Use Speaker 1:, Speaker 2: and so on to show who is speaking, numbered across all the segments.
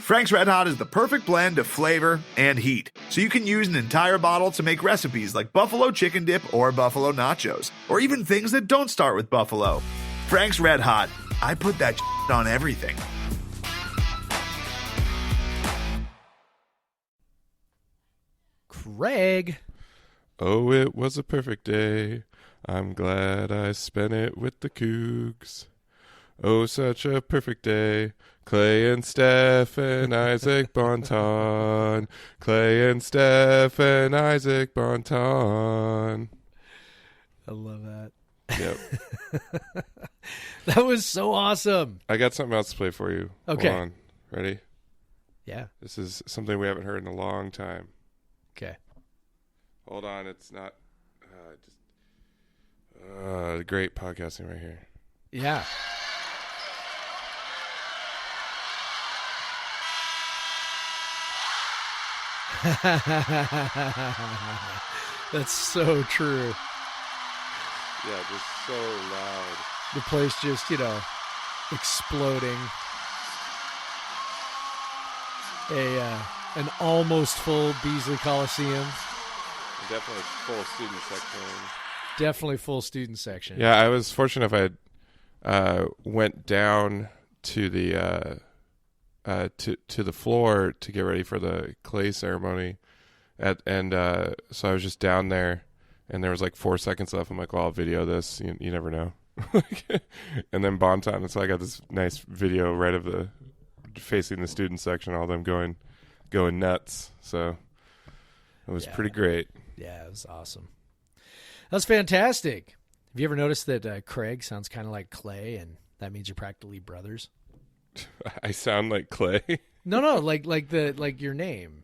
Speaker 1: Frank's Red Hot is the perfect blend of flavor and heat, so you can use an entire bottle to make recipes like buffalo chicken dip or buffalo nachos, or even things that don't start with buffalo. Frank's Red Hot, I put that on everything.
Speaker 2: Craig.
Speaker 3: Oh, it was a perfect day. I'm glad I spent it with the Cougs. Oh, such a perfect day. Klay and Steph and Isaac Bonton. Klay and Steph and Isaac Bonton.
Speaker 2: I love that.
Speaker 3: Yep.
Speaker 2: That was so awesome.
Speaker 3: I got something else to play for you.
Speaker 2: Okay.
Speaker 3: Hold on. Ready?
Speaker 2: Yeah.
Speaker 3: This is something we haven't heard in a long time.
Speaker 2: Okay.
Speaker 3: Hold on. It's not... great podcasting right here.
Speaker 2: Yeah. That's so true.
Speaker 3: Yeah, just so loud.
Speaker 2: The place just, exploding. An almost full Beasley Coliseum.
Speaker 3: Definitely full student section.
Speaker 2: Definitely full student section.
Speaker 3: Yeah, I was fortunate if I went down to the to the floor to get ready for the Klay ceremony, so I was just down there, and there was like 4 seconds left. I'm like, well, I'll video this. You never know. And then Bonton, and so I got this nice video right of the facing the student section, all them going nuts. So it was pretty great.
Speaker 2: Yeah, it was awesome. That was fantastic. Have you ever noticed that Craig sounds kind of like Klay, and that means you're practically brothers?
Speaker 3: I sound like Klay.
Speaker 2: No, like your name.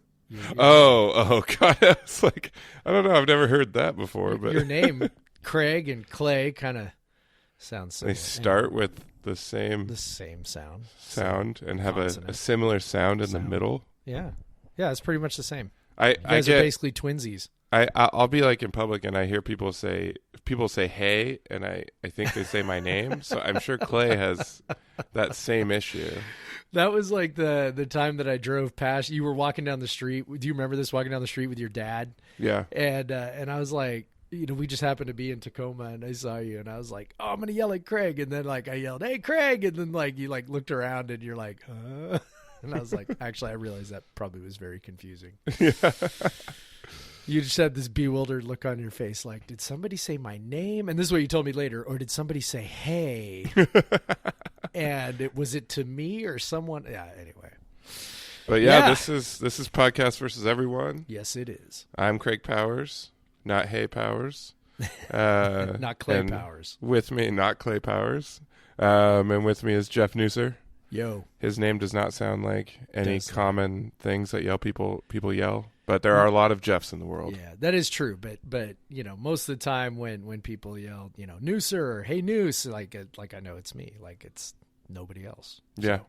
Speaker 3: Oh, God! I was like, I don't know. I've never heard that before. But
Speaker 2: your name, Craig and Klay, kind of sounds similar.
Speaker 3: They start with the same
Speaker 2: sound
Speaker 3: and have a similar sound in the middle.
Speaker 2: Yeah, it's pretty much the same.
Speaker 3: You
Speaker 2: guys are basically twinsies.
Speaker 3: I'll be like in public and I hear people say hey, and I think they say my name, so I'm sure Klay has that same issue.
Speaker 2: That was like the time that I drove past. You were walking down the street. Do you remember this? Walking down the street with your dad?
Speaker 3: Yeah.
Speaker 2: And I was like, we just happened to be in Tacoma, and I saw you, and I was like, oh, I'm gonna yell at Craig, and then like I yelled, hey, Craig, and then like you like looked around, and you're like, huh? And I was like, actually, I realized that probably was very confusing.
Speaker 3: Yeah.
Speaker 2: You just had this bewildered look on your face, like, did somebody say my name? And this is what you told me later, or did somebody say, hey? And was it to me or someone? Yeah, anyway.
Speaker 3: But yeah, this is Podcast versus Everyone.
Speaker 2: Yes, it is.
Speaker 3: I'm Craig Powers, not Hay Powers.
Speaker 2: Not Klay Powers.
Speaker 3: With me, not Klay Powers. And with me is Jeff Nusser.
Speaker 2: Yo.
Speaker 3: His name does not sound like any common things that people yell. But there are a lot of Jeffs in the world.
Speaker 2: Yeah, that is true. But most of the time when people yell, Nooser or hey Noose, like I know it's me, like it's nobody else. So
Speaker 3: yeah,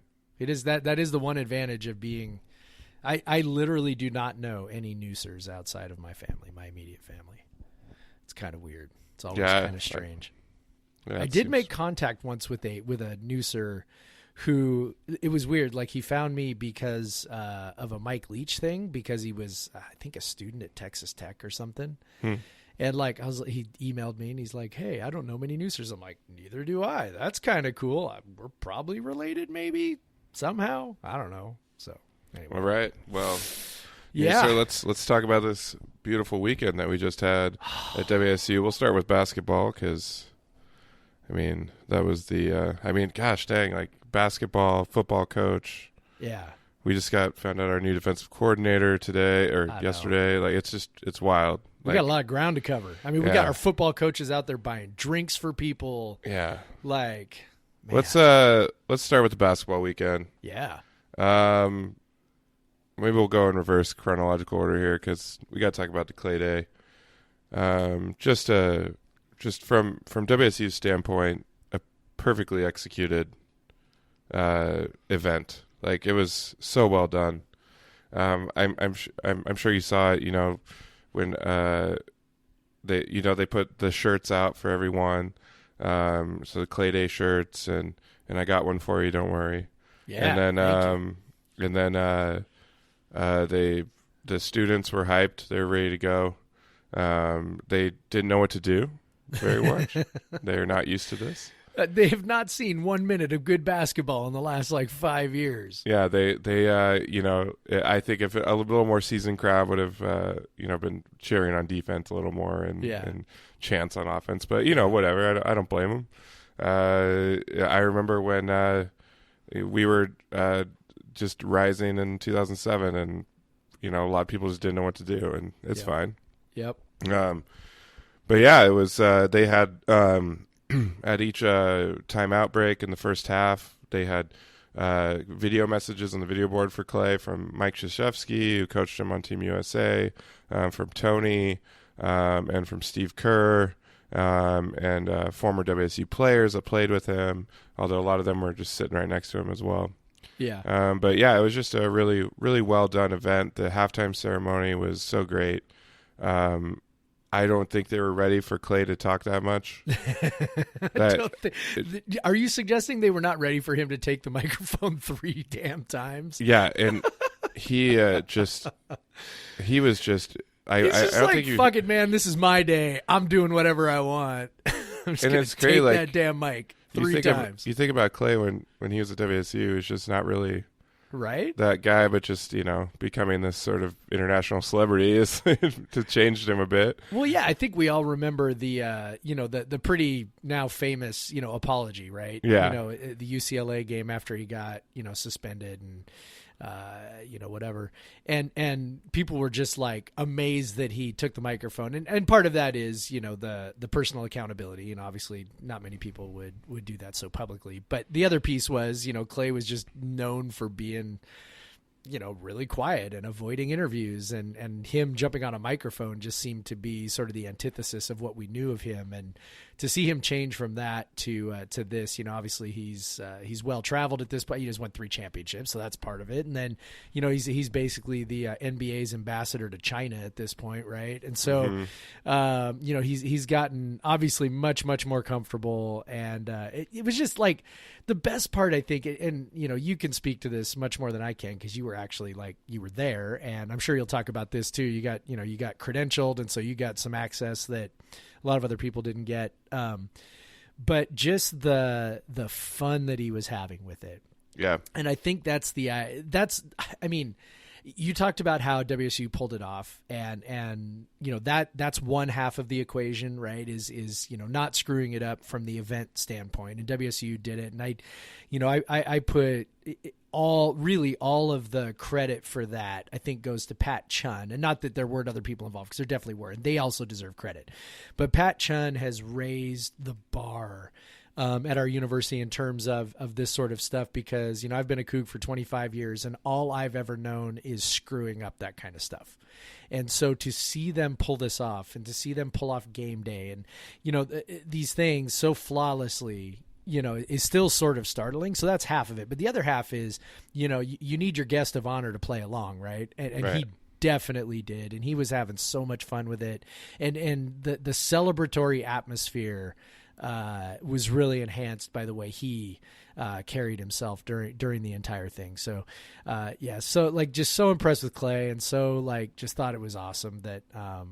Speaker 2: it is that is the one advantage of being. I literally do not know any Noosers outside of my family, my immediate family. It's kind of weird. It's always kind of strange. I did make contact once with a Nooser. Who it was weird, like he found me because of a Mike Leach thing, because he was I think a student at Texas Tech or something. And like he emailed me and he's like, hey, I don't know many Noosers. I'm like, neither do I. That's kind of cool. We're probably related, maybe somehow. I don't know. So anyway.
Speaker 3: All right, well,
Speaker 2: yeah.
Speaker 3: So let's talk about this beautiful weekend that we just had at WSU. We'll start with basketball because that was the gosh dang, like basketball, football coach.
Speaker 2: Yeah.
Speaker 3: We just found out our new defensive coordinator today or yesterday. Like it's wild.
Speaker 2: We got a lot of ground to cover. We got our football coaches out there buying drinks for people.
Speaker 3: Yeah.
Speaker 2: Like, man.
Speaker 3: Let's start with the basketball weekend.
Speaker 2: Yeah.
Speaker 3: Maybe we'll go in reverse chronological order here because we got to talk about the Klay Day. Just from WSU's standpoint, a perfectly executed event. Like it was so well done. I'm sure you saw it. When they put the shirts out for everyone. So the Klay Day shirts and I got one for you. Don't worry.
Speaker 2: Yeah.
Speaker 3: And then And then the students were hyped. They were ready to go. They didn't know what to do very much. They're not used to this.
Speaker 2: They have not seen 1 minute of good basketball in the last 5 years.
Speaker 3: Yeah, they I think if a little more seasoned crowd would have been cheering on defense a little more and chants on offense, but whatever. I don't blame them. I remember when we were just rising in 2007, and a lot of people just didn't know what to do, and it's fine.
Speaker 2: Yep.
Speaker 3: But yeah, it was. They had at each timeout break in the first half, they had video messages on the video board for Klay from Mike Krzyzewski, who coached him on Team USA, from Tony, and from Steve Kerr, and former WSU players that played with him, although a lot of them were just sitting right next to him as well.
Speaker 2: Yeah.
Speaker 3: But yeah, it was just a really, really well done event. The halftime ceremony was so great. I don't think they were ready for Klay to talk that much.
Speaker 2: Are you suggesting they were not ready for him to take the microphone 3 damn times?
Speaker 3: Yeah, and he was just.
Speaker 2: He's just fuck it, man. This is my day. I'm doing whatever I want. I'm just gonna take that damn mic 3 times.
Speaker 3: You think about Klay when he was at WSU, he was just not really
Speaker 2: right
Speaker 3: that guy, but just becoming this sort of international celebrity is to changed him a bit.
Speaker 2: Well, yeah, I think we all remember the the pretty now famous apology, right?
Speaker 3: Yeah,
Speaker 2: the UCLA game after he got suspended and whatever, and people were just amazed that he took the microphone, and part of that is the personal accountability, obviously not many people would do that so publicly, but the other piece was Klay was just known for being really quiet and avoiding interviews, and him jumping on a microphone just seemed to be sort of the antithesis of what we knew of him. And to see him change from that to this, obviously he's well traveled at this point. He just won 3 championships, so that's part of it. And then he's basically the NBA's ambassador to China at this point, right? And so he's gotten obviously much more comfortable, and it was just the best part, I think, and you can speak to this much more than I can because you were actually you were there, and I'm sure you'll talk about this too. You got credentialed, and so you got some access that a lot of other people didn't get. But just the fun that he was having with it.
Speaker 3: Yeah. And
Speaker 2: I think you talked about how WSU pulled it off, and that's one half of the equation, right? Is not screwing it up from the event standpoint, and WSU did it, and I put all of the credit for that, I think, goes to Pat Chun, and not that there weren't other people involved, because there definitely were, and they also deserve credit, but Pat Chun has raised the bar at our university in terms of this sort of stuff, because I've been a Coug for 25 years, and all I've ever known is screwing up that kind of stuff. And so to see them pull this off, and to see them pull off game day, and these things so flawlessly, is still sort of startling. So that's half of it, but the other half is you need your guest of honor to play along, right? And right. He definitely did, and he was having so much fun with it, and the celebratory atmosphere was really enhanced by the way he carried himself during the entire thing. So so just so impressed with Klay, and so just thought it was awesome that that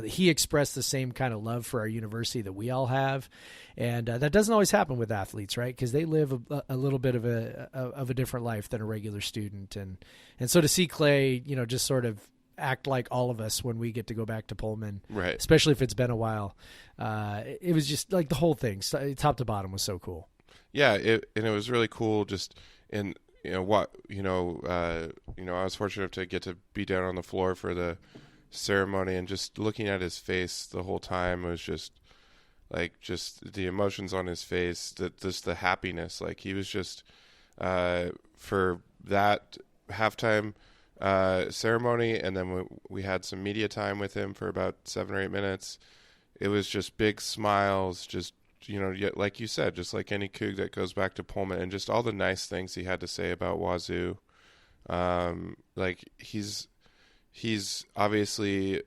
Speaker 2: he expressed the same kind of love for our university that we all have, and that doesn't always happen with athletes, right? Because they live a little bit of a different life than a regular student, and so to see Klay just sort of act like all of us when we get to go back to Pullman,
Speaker 3: right?
Speaker 2: Especially if it's been a while. It was just the whole thing, top to bottom, was so cool.
Speaker 3: Yeah, it was really cool. Just in I was fortunate enough to get to be down on the floor for the ceremony, and just looking at his face the whole time was just the emotions on his face, just the happiness. He was just for that halftime ceremony, and then we had some media time with him for about 7 or 8 minutes. It was just big smiles, just like you said, just like any Coug that goes back to Pullman, and just all the nice things he had to say about Wazoo. He's obviously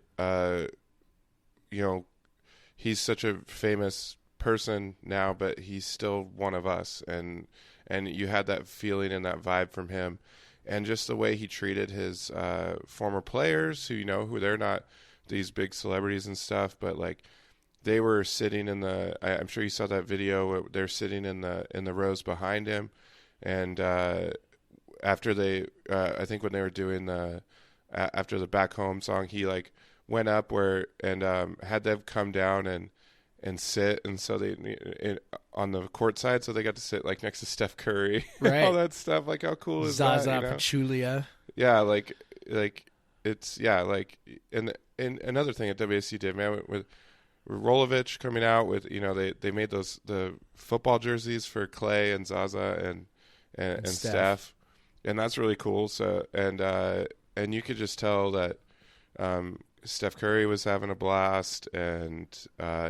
Speaker 3: he's such a famous person now, but he's still one of us, and you had that feeling and that vibe from him. and just the way he treated his former players who they're not these big celebrities and stuff, but like they were sitting in I'm sure you saw that video. They're sitting in the rows behind him, and after they, I think when they were doing after the Back Home song, he like went up and had them come down and sit, and so on the court side, so they got to sit like next to Steph Curry,
Speaker 2: right?
Speaker 3: All that stuff. Like, how cool is
Speaker 2: Zaza
Speaker 3: that?
Speaker 2: Pachulia.
Speaker 3: Yeah, like it's like and another thing that WSU did, man, with Rolovich coming out with they made the football jerseys for Klay and Zaza and Steph, and that's really cool. So and you could just tell that Steph Curry was having a blast, and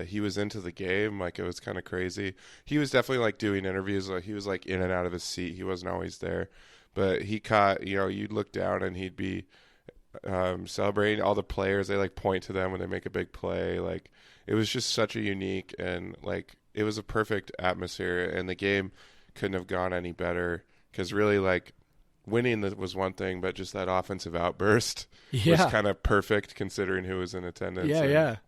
Speaker 3: he was into the game. Like, it was kind of crazy. He was definitely like doing interviews. Like, he was like in and out of his seat. He wasn't always there, but he caught. You'd look down and he'd be celebrating all the players. They like point to them when they make a big play. Like, it was just such a unique, and like it was a perfect atmosphere, and the game couldn't have gone any better, because really, like, winning was one thing, but just that offensive outburst was kind of perfect considering who was in attendance. And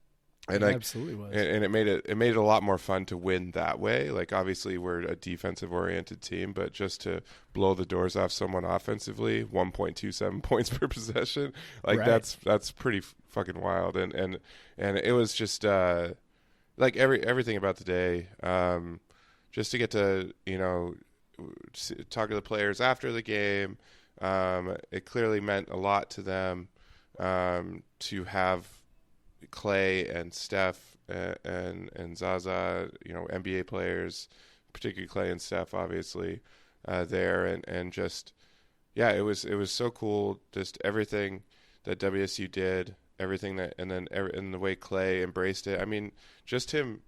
Speaker 2: it
Speaker 3: like,
Speaker 2: absolutely was.
Speaker 3: And it made it a lot more fun to win that way. Like, obviously we're a defensive oriented team, but just to blow the doors off someone offensively, 1.27 points per possession, like that's pretty fucking wild. And it was just like everything about the day. Just to get to talk to the players after the game, it clearly meant a lot to them to have Klay and Steph and Zaza, NBA players, particularly Klay and Steph, obviously, there, and just, yeah, it was so cool. Just everything that WSU did, everything that, and the way Klay embraced it. I mean, just to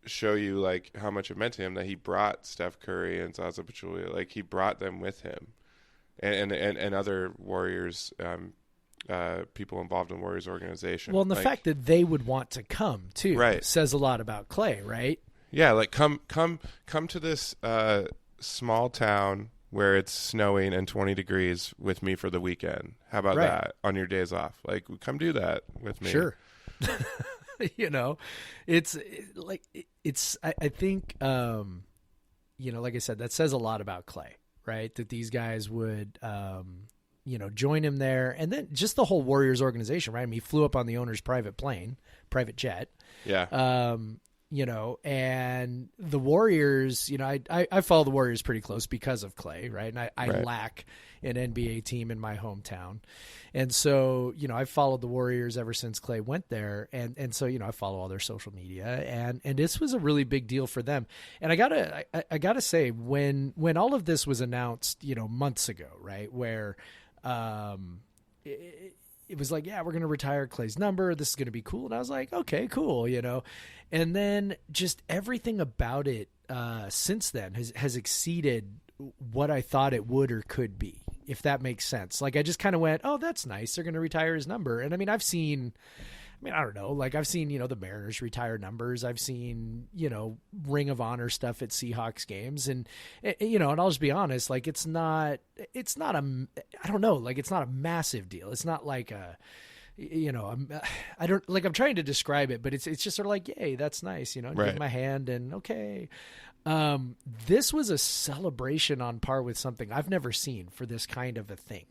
Speaker 3: show you like how much it meant to him that he brought Steph Curry and Zaza Pachulia, like he brought them with him, and other Warriors. People involved in Warriors organization.
Speaker 2: Well, and the fact that they would want to come too, says a lot about Klay, right?
Speaker 3: Yeah, like come to this small town where it's snowing and 20 degrees with me for the weekend. How about that on your days off? Like, come do that with me.
Speaker 2: Sure. It's I think like I said, that says a lot about Klay, right? That these guys would join him there, and then just the whole Warriors organization, right? I mean, he flew up on the owner's private jet. Yeah. And the Warriors, I follow the Warriors pretty close because of Klay, right? And I lack an NBA team in my hometown. And so, I followed the Warriors ever since Klay went there. And so, I follow all their social media, and this was a really big deal for them. And I gotta say, when all of this was announced, months ago, right, where it was like, yeah, we're going to retire Klay's number. This is going to be cool. And I was like, okay, cool. And then just everything about it since then has exceeded what I thought it would or could be, if that makes sense. Like, I just kind of went, oh, that's nice. They're going to retire his number. And I mean, I don't know. Like, I've seen, the Mariners retire numbers. I've seen, Ring of Honor stuff at Seahawks games. And, and I'll just be honest, like, it's not a massive deal. It's not like I'm trying to describe it, but it's just sort of like, yay, that's nice. Give him a hand and okay. This was a celebration on par with something I've never seen for this kind of a thing.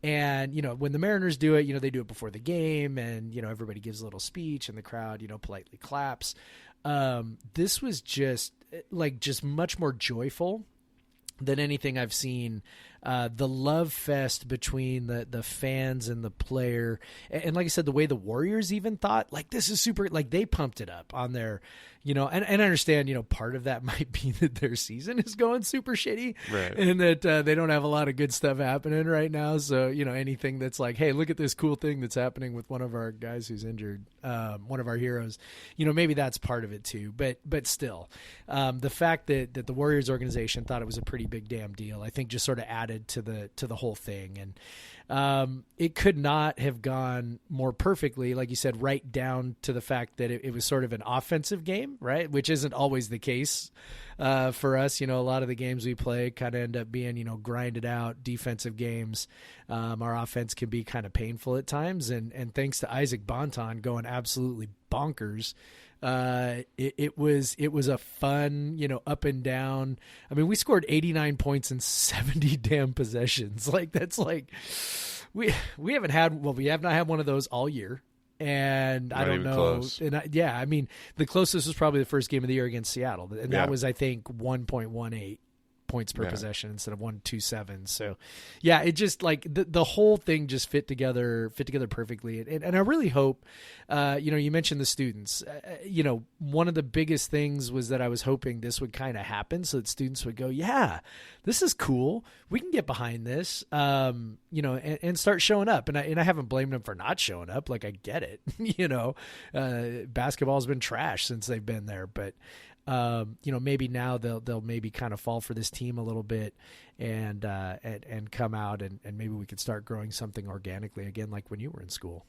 Speaker 2: And, when the Mariners do it, they do it before the game, and, everybody gives a little speech and the crowd, politely claps. This was just much more joyful than anything I've seen. The love fest between the fans and the player. And like I said, the way the Warriors even thought, like, this is super, like, they pumped it up on their, and I understand, part of that might be that their season is going super shitty, and that they don't have a lot of good stuff happening right now. So, anything that's like, hey, look at this cool thing that's happening with one of our guys who's injured, one of our heroes, maybe that's part of it too. But still, the fact that the Warriors organization thought it was a pretty pretty big damn deal. I think just sort of added to the whole thing. And it could not have gone more perfectly, like you said, right down to the fact that it was sort of an offensive game, right? Which isn't always the case for us. A lot of the games we play kind of end up being, grinded out defensive games. Our offense can be kind of painful at times. And thanks to Isaac Bonton going absolutely bonkers, it was a fun, up and down. I mean, we scored 89 points in 70 damn possessions. Like, that's like, we have not had one of those all year. And
Speaker 3: Not
Speaker 2: I don't
Speaker 3: even
Speaker 2: know.
Speaker 3: close.
Speaker 2: And I mean, the closest was probably the first game of the year against Seattle. And that was, I think, 1.18 points per possession instead of 1.27. So yeah, it just like the whole thing just fit together perfectly. And I really hope, you mentioned the students, one of the biggest things was that I was hoping this would kind of happen so that students would go, yeah, this is cool. We can get behind this, and start showing up. And I haven't blamed them for not showing up. Like, I get it, basketball's been trash since they've been there, but maybe now they'll maybe kind of fall for this team a little bit and come out and maybe we could start growing something organically again, like when you were in school.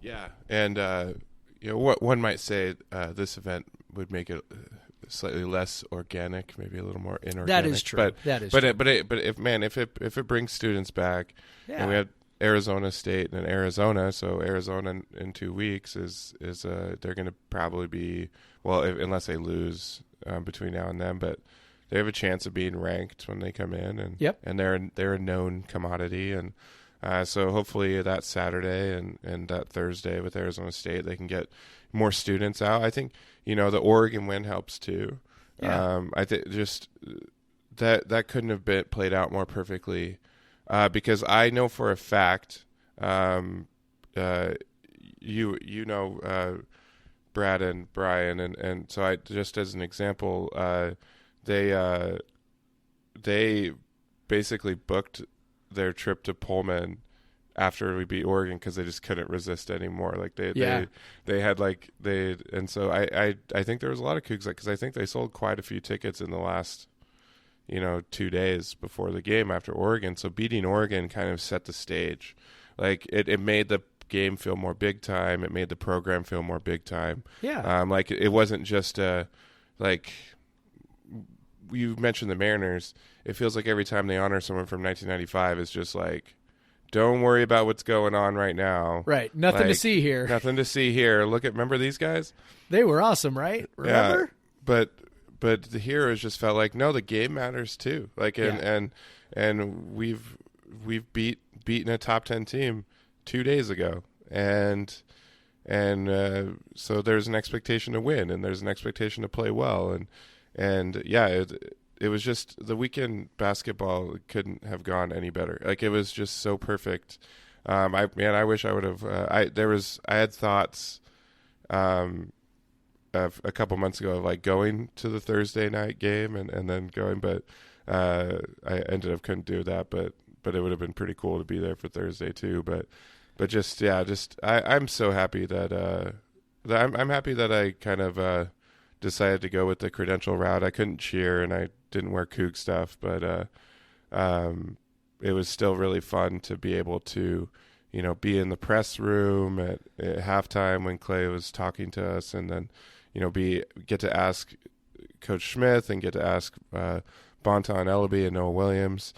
Speaker 3: Yeah. And, what one might say, this event would make it slightly less organic, maybe a little more inorganic.
Speaker 2: That is true.
Speaker 3: But if it brings students back, and we had Arizona State and Arizona, so Arizona in 2 weeks is they're going to probably be, well, unless they lose between now and then, but they have a chance of being ranked when they come in, and they're a known commodity, and so hopefully that Saturday and that Thursday with Arizona State they can get more students out. I think the Oregon win helps too. I think just that couldn't have been played out more perfectly. Because I know for a fact, Brad and Brian, and so I just as an example, they basically booked their trip to Pullman after we beat Oregon because they just couldn't resist anymore. Like they had and so I think there was a lot of Cougs because I think they sold quite a few tickets in the last 2 days before the game after Oregon. So beating Oregon kind of set the stage. Like it made the game feel more big time. It made the program feel more big time.
Speaker 2: Yeah.
Speaker 3: Like it wasn't just like you mentioned the Mariners. It feels like every time they honor someone from 1995, it's just like, don't worry about what's going on right now.
Speaker 2: Right. Nothing to see here.
Speaker 3: Nothing to see here. Remember these guys?
Speaker 2: They were awesome, right? Remember?
Speaker 3: Yeah, but the heroes just felt like, no, the game matters too. Like, and we've beaten a top 10 team 2 days ago, and so there's an expectation to win, and there's an expectation to play well, and yeah, it was just the weekend basketball couldn't have gone any better. Like it was just so perfect. I wish I would have. I had thoughts. A couple months ago of like going to the Thursday night game and then going, but I ended up couldn't do that, but it would have been pretty cool to be there for Thursday too. But I'm so happy that I'm happy that I kind of decided to go with the credential route. I couldn't cheer and I didn't wear Coug stuff, but it was still really fun to be able to be in the press room at halftime when Klay was talking to us, and then get to ask Coach Smith and get to ask Bonton Ellaby and Noah Williams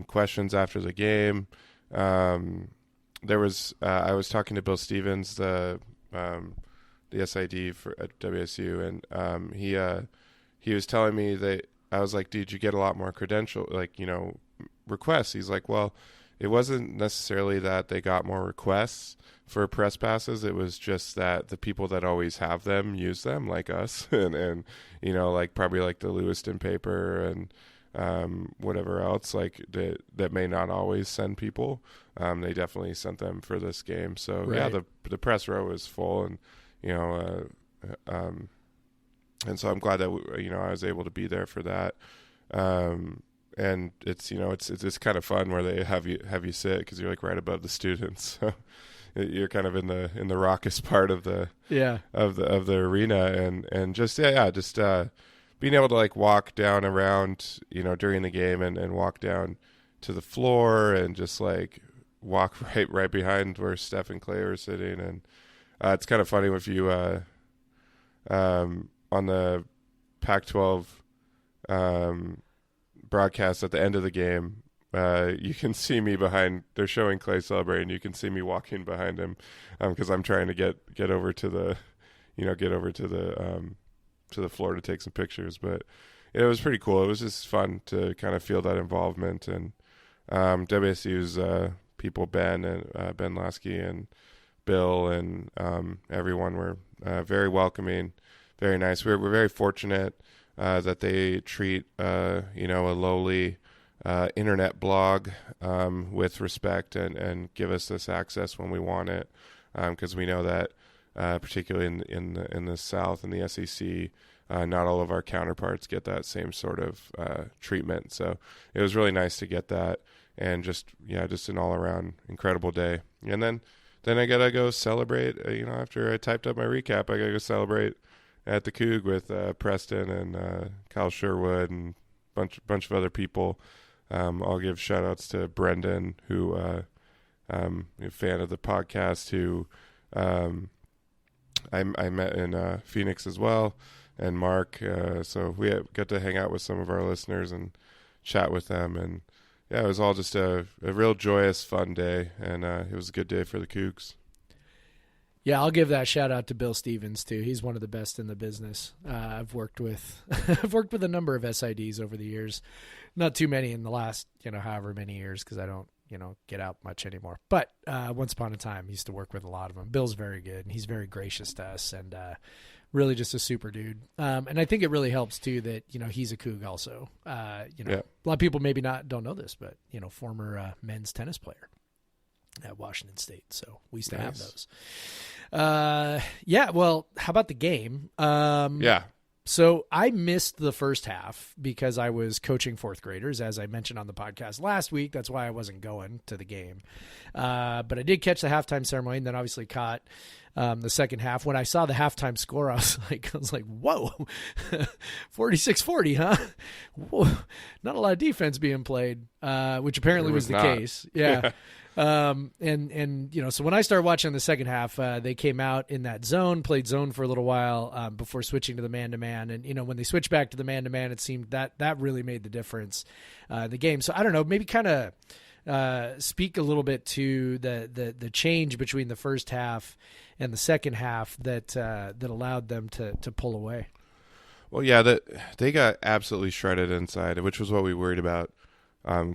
Speaker 3: questions after the game. There was I was talking to Bill Stevens, the SID at WSU, and he was telling me that I was like, "Did you get a lot more requests?" He's like, "Well, it wasn't necessarily that they got more requests for press passes. It was just that the people that always have them use them, like us, and probably like the Lewiston paper and whatever else that may not always send people. They definitely sent them for this game. So right. Yeah, the press row was full, and and so I'm glad that I was able to be there for that. And it's it's kind of fun where they have you sit because you're like right above the students, so you're kind of in the raucous part of the of the arena, and just being able to like walk down around, during the game and walk down to the floor and just like walk right behind where Steph and Klay are sitting. And it's kind of funny if you on the Pac-12 broadcast at the end of the game, you can see me behind. They're showing Klay celebrating. You can see me walking behind him because I'm trying to get over to the, to the floor to take some pictures. But it was pretty cool. It was just fun to kind of feel that involvement. And WSU's people, Ben Lasky and Bill and everyone were very welcoming, very nice. We're very fortunate that they treat a lowly internet blog with respect and give us this access when we want it, because we know that particularly in the South and the SEC, not all of our counterparts get that same sort of treatment. So it was really nice to get that, and just an all around incredible day. And then I gotta go celebrate. After I typed up my recap, I gotta go celebrate at the Coug with Preston and Kyle Sherwood and bunch of other people. I'll give shout outs to Brendan, who a fan of the podcast, who I met in Phoenix as well, and Mark. So we got to hang out with some of our listeners and chat with them. And yeah, it was all just a real joyous, fun day, and it was a good day for the Cougs.
Speaker 2: Yeah, I'll give that shout out to Bill Stevens too. He's one of the best in the business. I've worked with a number of SIDs over the years, not too many in the last however many years, because I don't get out much anymore. But once upon a time, I used to work with a lot of them. Bill's very good, and he's very gracious to us, and really just a super dude. And I think it really helps too that he's a Coug also. A lot of people maybe don't know this, but former men's tennis player at Washington State. So we used to have those. Well, how about the game? So I missed the first half because I was coaching fourth graders, as I mentioned on the podcast last week. That's why I wasn't going to the game. But I did catch the halftime ceremony, and then obviously caught the second half. When I saw the halftime score, I was like, whoa, 46-40, huh? Whoa. Not a lot of defense being played, which apparently was the case. Yeah. So when I started watching the second half, they came out in that zone, played zone for a little while before switching to the man-to-man. And, when they switched back to the man-to-man, it seemed that really made the difference in the game. So I don't know, maybe kind of speak a little bit to the change between the first half and the second half that allowed them to pull away.
Speaker 3: Well, yeah, they got absolutely shredded inside, which was what we worried about.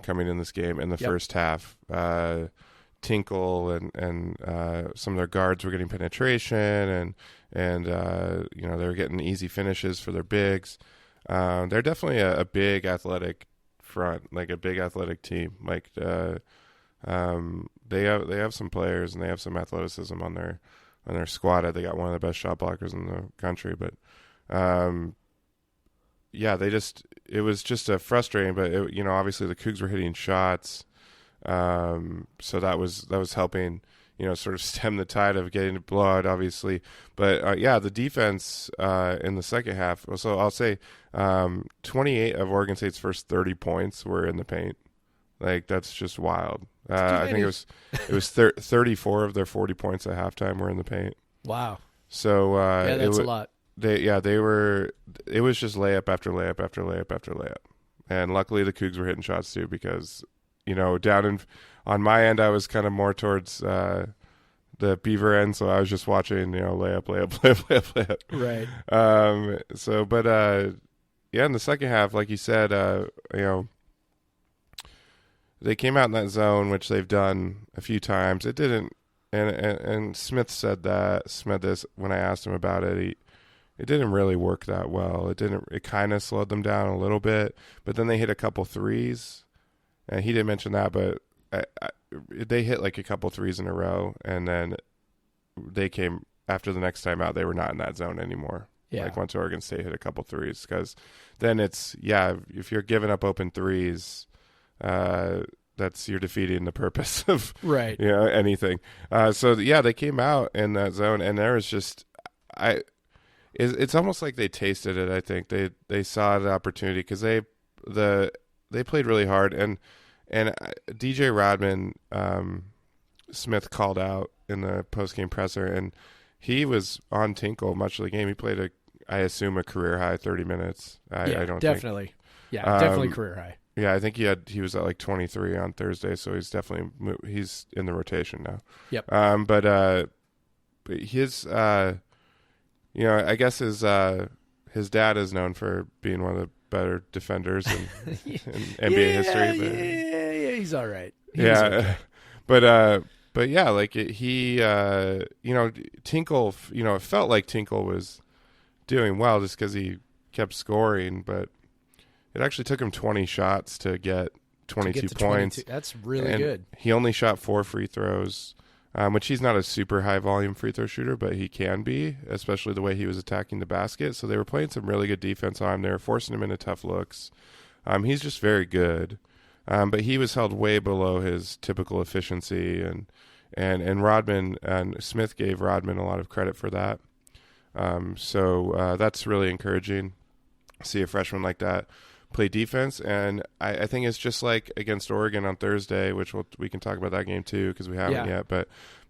Speaker 3: Coming in this game in the first half. Tinkle and some of their guards were getting penetration, and they were getting easy finishes for their bigs. They're definitely a big athletic front, like a big athletic team. Like they have some players and they have some athleticism on their squad. They got one of the best shot blockers in the country, but it was just frustrating, but obviously the Cougs were hitting shots, so that was helping, sort of stem the tide of getting a blowout, obviously. But the defense in the second half. So I'll say 28 of Oregon State's first 30 points were in the paint. Like, that's just wild. I think it was 34 of their 40 points at halftime were in the paint.
Speaker 2: Wow.
Speaker 3: So
Speaker 2: that's a lot.
Speaker 3: It was just layup after layup after layup after layup. And luckily the Cougs were hitting shots too, because, down on my end, I was kind of more towards the Beaver end. So I was just watching, layup.
Speaker 2: Right.
Speaker 3: In the second half, like you said, they came out in that zone, which they've done a few times. It didn't, and Smith said this when I asked him about it. It didn't really work that well. It kind of slowed them down a little bit, but then they hit a couple threes, and he didn't mention that, but they hit like a couple threes in a row, and then they came after the next time out. They were not in that zone anymore. Yeah. Like once Oregon State hit a couple threes, because then it's if you're giving up open threes, you're defeating the purpose of
Speaker 2: right.
Speaker 3: Anything. They came out in that zone, and there was just it's almost like they tasted it. I think they saw the opportunity because they played really hard, and DJ Rodman Smith called out in the post-game presser, and he was on Tinkle much of the game. He played I assume a career high 30 minutes. I don't
Speaker 2: definitely.
Speaker 3: think.
Speaker 2: Yeah, definitely career high.
Speaker 3: Yeah, I think he was at like 23 on Thursday, so he's in the rotation now.
Speaker 2: Yep.
Speaker 3: But his I guess his dad is known for being one of the better defenders in NBA history. But,
Speaker 2: yeah, he's all right.
Speaker 3: Okay. But yeah, like Tinkle, it felt like Tinkle was doing well just because he kept scoring, but it actually took him 20 shots to get 22 points.
Speaker 2: 22. That's really good.
Speaker 3: He only shot 4 free throws, which he's not a super high volume free throw shooter, but he can be, especially the way he was attacking the basket. So they were playing some really good defense on him. They were forcing him into tough looks. He's just very good. But he was held way below his typical efficiency, and Rodman and Smith gave Rodman a lot of credit for that. So that's really encouraging to see a freshman like that play defense. And I think it's just like against Oregon on Thursday, which we can talk about that game too because we haven't yet.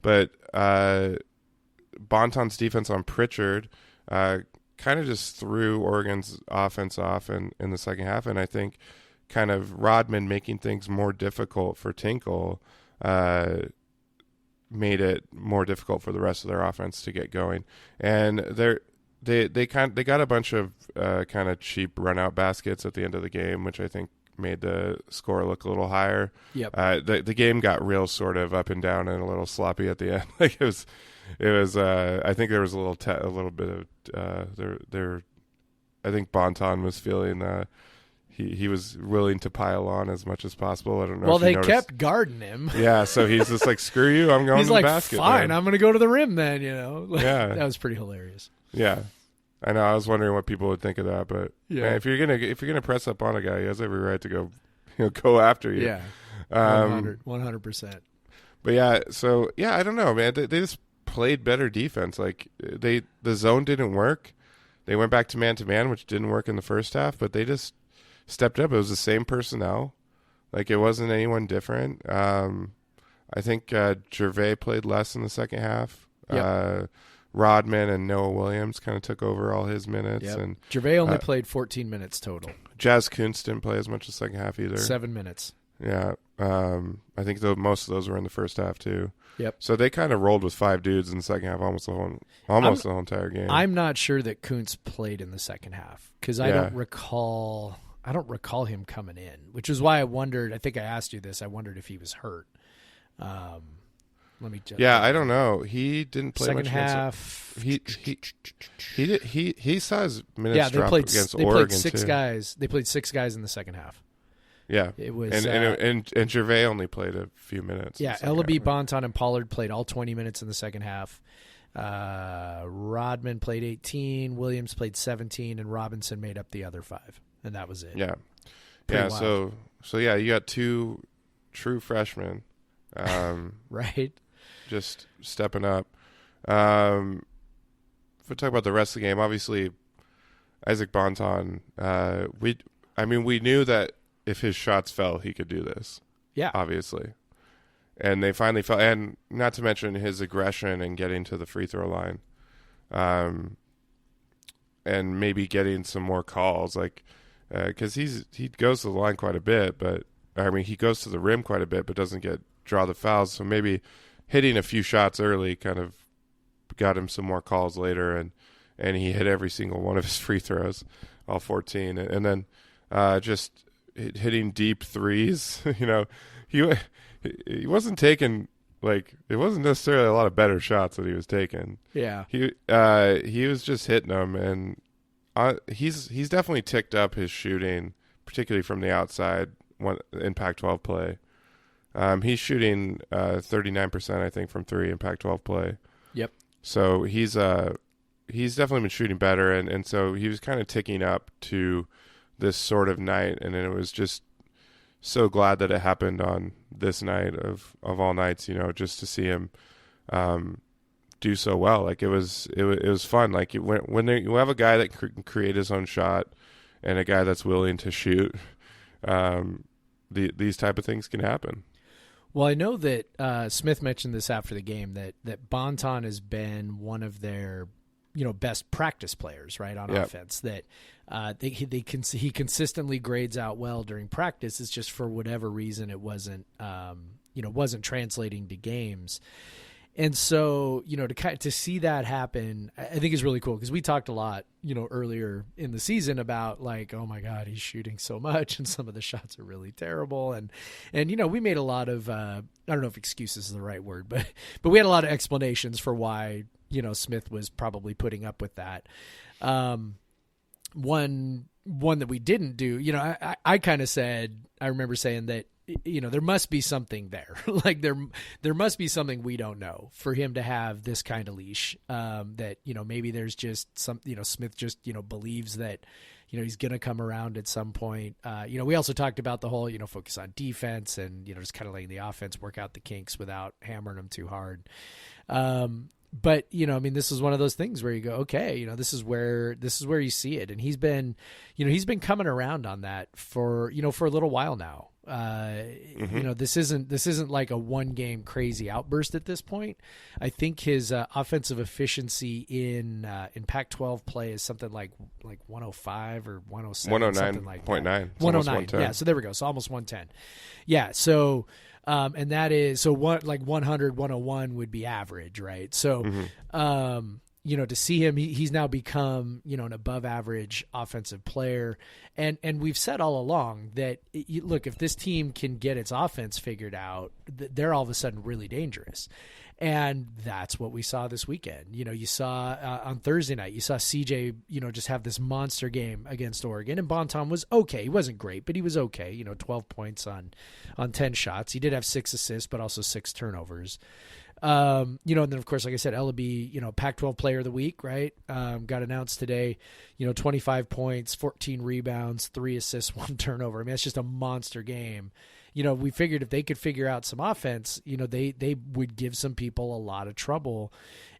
Speaker 3: But Bonton's defense on Pritchard kind of just threw Oregon's offense off in the second half, and I think kind of Rodman making things more difficult for Tinkle made it more difficult for the rest of their offense to get going. And they got a bunch of kind of cheap run out baskets at the end of the game, which I think made the score look a little higher. Yep. The game got real sort of up and down and a little sloppy at the end. Like it was. I think there was a little bit of there. I think Bonton was feeling. He was willing to pile on as much as possible. I don't know.
Speaker 2: Well,
Speaker 3: if
Speaker 2: they
Speaker 3: you
Speaker 2: kept guarding him.
Speaker 3: Yeah, so he's just like, screw you, I'm going to the basket.
Speaker 2: He's like, fine,
Speaker 3: man.
Speaker 2: I'm going to go to the rim then, Yeah. That was pretty hilarious.
Speaker 3: Yeah. I know. I was wondering what people would think of that, but man, if you're gonna press up on a guy, he has every right to go after you.
Speaker 2: Yeah. 100%.
Speaker 3: But yeah, I don't know, man. They just played better defense. Like the zone didn't work. They went back to man, which didn't work in the first half, but they just stepped up. It was the same personnel. Like it wasn't anyone different. I think Gervais played less in the second half. Yep. Rodman and Noah Williams kind of took over all his minutes. Yep. And
Speaker 2: Gervais only played 14 minutes total.
Speaker 3: Jazz Kuntz didn't play as much the second half either.
Speaker 2: 7 minutes.
Speaker 3: Yeah. I think most of those were in the first half too.
Speaker 2: Yep.
Speaker 3: So they kind of rolled with 5 dudes in the second half almost the whole entire game.
Speaker 2: I'm not sure that Kuntz played in the second half because I don't recall him coming in, which is why I wondered. I think I asked you this. I wondered if he was hurt. Let me just.
Speaker 3: Yeah, I don't know. He didn't play
Speaker 2: second
Speaker 3: much
Speaker 2: half.
Speaker 3: He saw his minutes drop against Oregon.
Speaker 2: They played 6 guys. They played 6 guys in the second half.
Speaker 3: Yeah,
Speaker 2: it was
Speaker 3: and Gervais only played a few minutes.
Speaker 2: Yeah, Ellaby, Bonton, and Pollard played all 20 minutes in the second half. Rodman played 18, Williams played 17, and Robinson made up the other 5, and that was it.
Speaker 3: Yeah,
Speaker 2: Pretty
Speaker 3: yeah.
Speaker 2: wild.
Speaker 3: So yeah, you got 2 true freshmen,
Speaker 2: right?
Speaker 3: Just stepping up. If we talk about the rest of the game, obviously Isaac Bonton. We knew that if his shots fell, he could do this.
Speaker 2: Yeah,
Speaker 3: obviously. And they finally fell, and not to mention his aggression and getting to the free throw line, and maybe getting some more calls, like because he goes to the line quite a bit, but he goes to the rim quite a bit, but doesn't draw the fouls. So maybe hitting a few shots early kind of got him some more calls later, and he hit every single one of his free throws, all 14, and then just hitting deep threes. He wasn't taking, like, it wasn't necessarily a lot of better shots that he was taking.
Speaker 2: Yeah.
Speaker 3: He was just hitting them, and he's definitely ticked up his shooting, particularly from the outside in Pac-12 play. He's shooting 39%, I think, from 3 in Pac-12 play.
Speaker 2: Yep.
Speaker 3: So he's definitely been shooting better, and so he was kind of ticking up to this sort of night, and then it was just so glad that it happened on this night of all nights, just to see him do so well. Like it was fun. Like when you have a guy that can create his own shot and a guy that's willing to shoot, these type of things can happen.
Speaker 2: Well, I know that Smith mentioned this after the game that Bonton has been one of their best practice players, right, on offense. That he consistently grades out well during practice. It's just for whatever reason it wasn't wasn't translating to games. And so, to see that happen, I think is really cool, because we talked a lot, earlier in the season about like, oh my God, he's shooting so much and some of the shots are really terrible. And we made a lot of, I don't know if excuses is the right word, but we had a lot of explanations for why, Smith was probably putting up with that. One that we didn't do, I kind of said, I remember saying that, there must be something there. Like there must be something we don't know for him to have this kind of leash. That maybe there's just some. Smith just believes that he's going to come around at some point. We also talked about the whole focus on defense and just kind of letting the offense work out the kinks without hammering them too hard. But this is one of those things where you go, okay, this is where you see it, and he's been coming around on that for for a little while now. This isn't like a one game crazy outburst at this point. I think his offensive efficiency in Pac-12 play is something like 105 or 107, something like
Speaker 3: 109.9.
Speaker 2: 109. Yeah, so there we go. So almost 110. Yeah, so and that is like 100, 101 would be average, right? So to see him, he's now become, an above average offensive player. And we've said all along that, look, if this team can get its offense figured out, they're all of a sudden really dangerous. And that's what we saw this weekend. You saw on Thursday night, you saw CJ, just have this monster game against Oregon. And Bonton was okay. He wasn't great, but he was okay. 12 points on 10 shots. He did have 6 assists, but also 6 turnovers. And then of course, like I said, Ellaby, Pac-12 player of the week, right? Got announced today, 25 points, 14 rebounds, 3 assists, 1 turnover. I mean, that's just a monster game. We figured if they could figure out some offense, they would give some people a lot of trouble.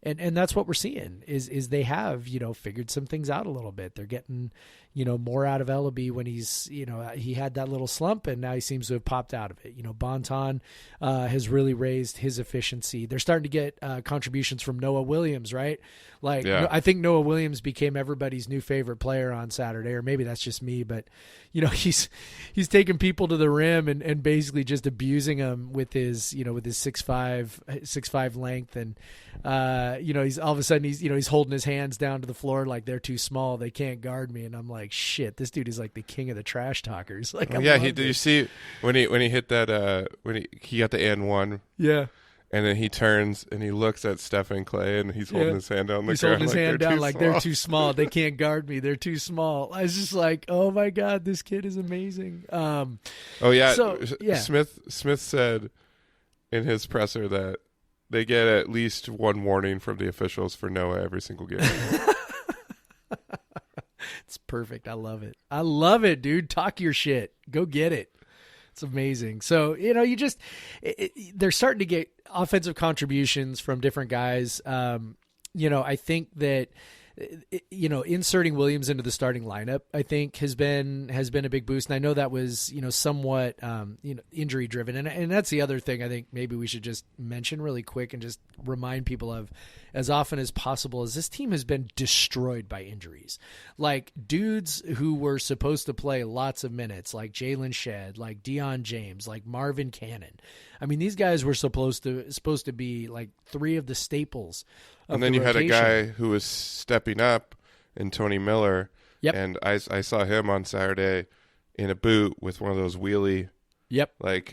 Speaker 2: And that's what we're seeing is they have, figured some things out a little bit. They're getting, more out of Ellaby when he's, he had that little slump and now he seems to have popped out of it. Bonton has really raised his efficiency. They're starting to get contributions from Noah Williams, right? Like, I think Noah Williams became everybody's new favorite player on Saturday, or maybe that's just me, but he's taking people to the rim and basically just abusing them with his 6'5" length. And, he's all of a sudden he's holding his hands down to the floor like they're too small. They can't guard me. And I'm like, shit, this dude is like the king of the trash talkers. Like,
Speaker 3: did you see when he hit that, when he got the and-one?
Speaker 2: Yeah.
Speaker 3: And then he turns and he looks at Steph and Klay and he's holding his hand down the ground.
Speaker 2: He's holding his hand down like they're too small. They can't guard me. They're too small. I was just like, oh my God, this kid is amazing.
Speaker 3: Smith said in his presser that they get at least one warning from the officials for Noah every single game.
Speaker 2: It's perfect. I love it. I love it, dude. Talk your shit. Go get it. It's amazing. So, they're starting to get offensive contributions from different guys. I think that, inserting Williams into the starting lineup, I think has been a big boost. And I know that was, somewhat, injury driven. And that's the other thing I think maybe we should just mention really quick and just remind people of as often as possible is this team has been destroyed by injuries. Like dudes who were supposed to play lots of minutes, like Jalen Shedd, like Deion James, like Marvin Cannon. I mean, these guys were supposed to be like 3 of the staples.
Speaker 3: And then you had a guy who was stepping up in Tony Miller.
Speaker 2: Yep.
Speaker 3: And I saw him on Saturday in a boot with one of those wheelie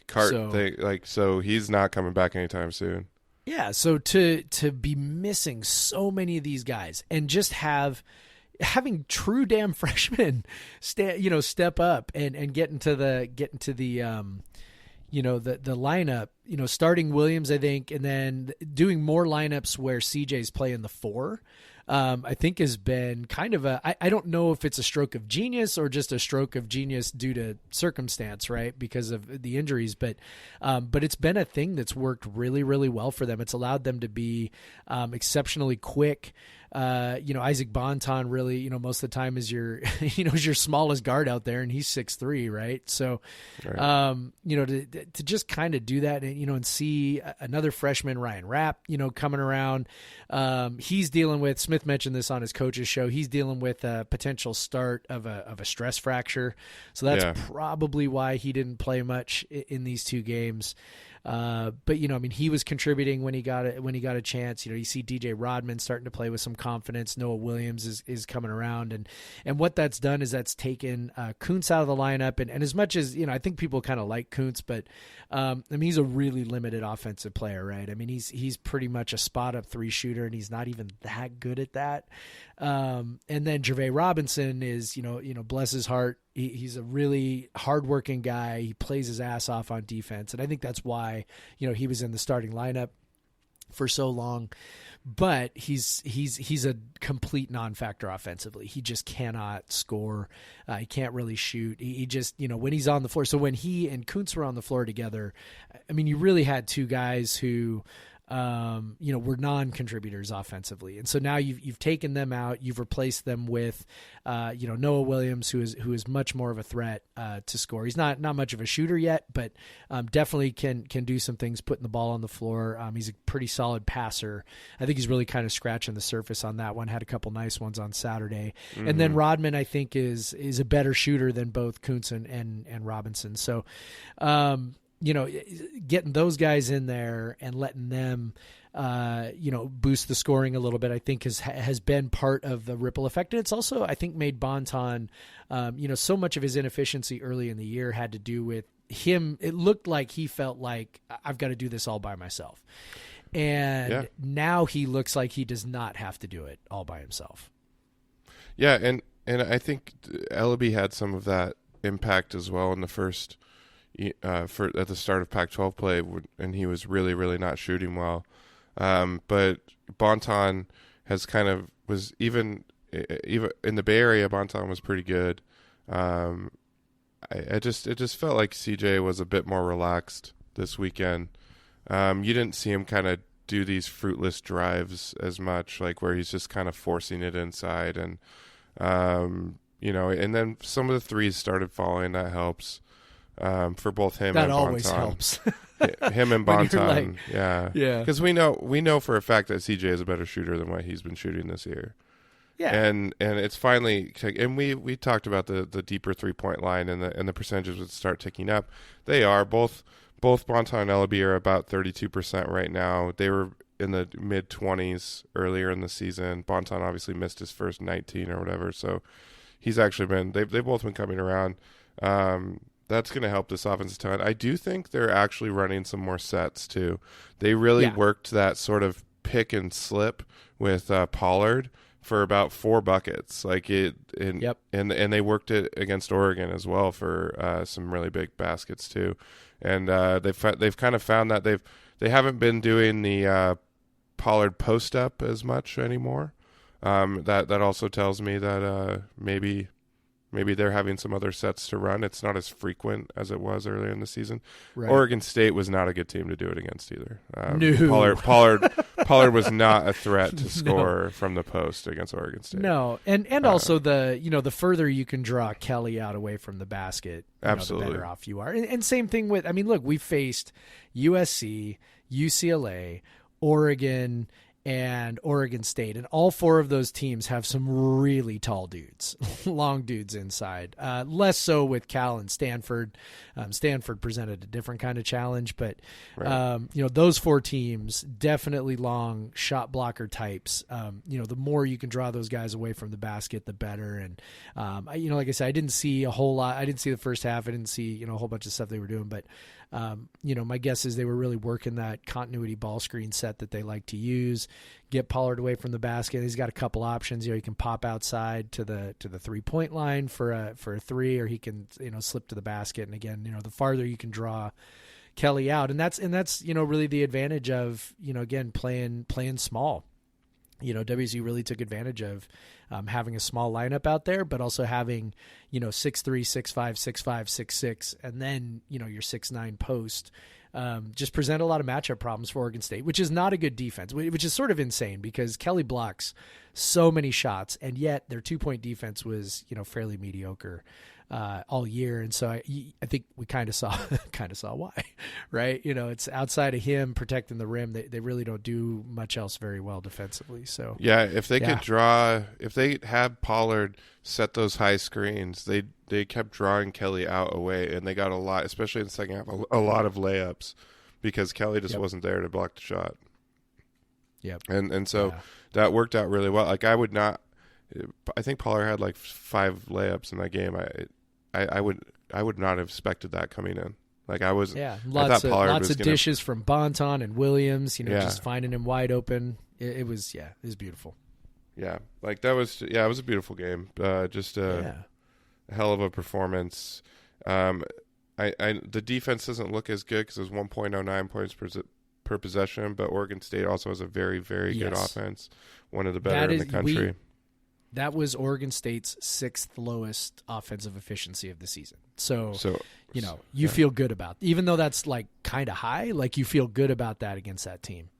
Speaker 3: cart thing. So he's not coming back anytime soon.
Speaker 2: Yeah, so to be missing so many of these guys and just having true damn freshmen step up and get into the the lineup, starting Williams, I think, and then doing more lineups where CJ's playing the 4. I think has been kind of I don't know if it's a stroke of genius or just a stroke of genius due to circumstance, right? Because of the injuries, but it's been a thing that's worked really, really well for them. It's allowed them to be exceptionally quick. Isaac Bonton really, most of the time is your, is your smallest guard out there, and he's 6'3", right? So, right. To just kind of do that and, and see another freshman, Ryan Rapp, coming around. He's dealing with, Smith mentioned this on his coach's show, he's dealing with a potential start of a stress fracture. So that's probably why he didn't play much in these two games. But he was contributing when he got a chance. You see DJ Rodman starting to play with some confidence. Noah Williams is coming around, and what that's done is that's taken Kuntz out of the lineup. And as much as I think people kind of like Kuntz, but he's a really limited offensive player, right? He's pretty much a spot up 3 shooter, and he's not even that good at that. And then Jervay Robinson is, bless his heart, he's a really hardworking guy. He plays his ass off on defense, and I think that's why he was in the starting lineup for so long. But he's a complete non-factor offensively. He just cannot score. He can't really shoot. He just when he's on the floor. So when he and Kuntz were on the floor together, you really had two guys who were non-contributors offensively. And so now you've taken them out, you've replaced them with, Noah Williams, who is much more of a threat, to score. He's not much of a shooter yet, but, definitely can do some things putting the ball on the floor. He's a pretty solid passer. I think he's really kind of scratching the surface on that one, had a couple nice ones on Saturday. Mm-hmm. And then Rodman, I think is a better shooter than both Kuntz and Robinson. So, getting those guys in there and letting them, boost the scoring a little bit, I think has been part of the ripple effect. And it's also, I think, made Bonton, so much of his inefficiency early in the year had to do with him. It looked like he felt like, I've got to do this all by myself. And now he looks like he does not have to do it all by himself.
Speaker 3: Yeah. And I think Ellaby had some of that impact as well in the first at the start of Pac-12 play, and he was really, really not shooting well. But Bonton has was even in the Bay Area, Bonton was pretty good. It just felt like CJ was a bit more relaxed this weekend. You didn't see him kind of do these fruitless drives as much, like where he's just kind of forcing it inside, and and then some of the threes started falling. That helps. For both him and Bonton. That always helps. Him and Bonton, yeah. Because we know for a fact that CJ is a better shooter than what he's been shooting this year. Yeah, and it's finally, and we talked about the deeper 3-point line and the percentages would start ticking up. They are both Bonton and Ellaby are about 32% right now. They were in the mid 20s earlier in the season. Bonton obviously missed his first 19 or whatever, so he's actually been they've both been coming around. That's going to help this offense a ton. I do think they're actually running some more sets too. They really worked that sort of pick and slip with Pollard for about 4 buckets. And they worked it against Oregon as well for some really big baskets too. And they've kind of found that they haven't been doing the Pollard post up as much anymore. That also tells me that maybe they're having some other sets to run. It's not as frequent as it was earlier in the season. Right. Oregon State was not a good team to do it against either. No. Pollard was not a threat to score from the post against Oregon State.
Speaker 2: No, and also the further you can draw Kelly out away from the basket,
Speaker 3: absolutely,
Speaker 2: the better off you are. And same thing with, look, we faced USC, UCLA, Oregon, and Oregon State. And all 4 of those teams have some really tall dudes, long dudes inside. Less so with Cal and Stanford. Stanford presented a different kind of challenge, but those 4 teams, definitely long shot blocker types. The more you can draw those guys away from the basket, the better. And, like I said, I didn't see a whole lot. I didn't see the first half. I didn't see, a whole bunch of stuff they were doing, but my guess is they were really working that continuity ball screen set that they like to use, get Pollard away from the basket. He's got a couple options. He can pop outside to the 3-point line for a 3, or he can, slip to the basket. And again, the farther you can draw Kelly out, and that's really the advantage of, again, playing small. WSU really took advantage of having a small lineup out there, but also having, 6'3", 6'5", 6'5", 6'6", and then, your 6'9" post. Just present a lot of matchup problems for Oregon State, which is not a good defense, which is sort of insane because Kelly blocks so many shots, and yet their 2-point defense was, fairly mediocre all year. And so I think we kind of saw why, right? It's outside of him protecting the rim. They really don't do much else very well defensively. So
Speaker 3: yeah, if they could if they had Pollard set those high screens, they kept drawing Kelly out away, and they got a lot, especially in the second half, a lot of layups because Kelly just wasn't there to block the shot.
Speaker 2: Yep.
Speaker 3: And so that worked out really well. Like I think Pollard had like 5 layups in that game. I would not have expected that coming in. Like I was,
Speaker 2: lots of dishes from Bonton and Williams. Just finding him wide open. It was beautiful.
Speaker 3: Yeah, like that was it was a beautiful game. Just a hell of a performance. The defense doesn't look as good because it was 1.09 points per possession, but Oregon State also has a very, very good offense, one of the better in the country.
Speaker 2: That was Oregon State's 6th lowest offensive efficiency of the season. So you feel good about, even though that's like kind of high, like you feel good about that against that team.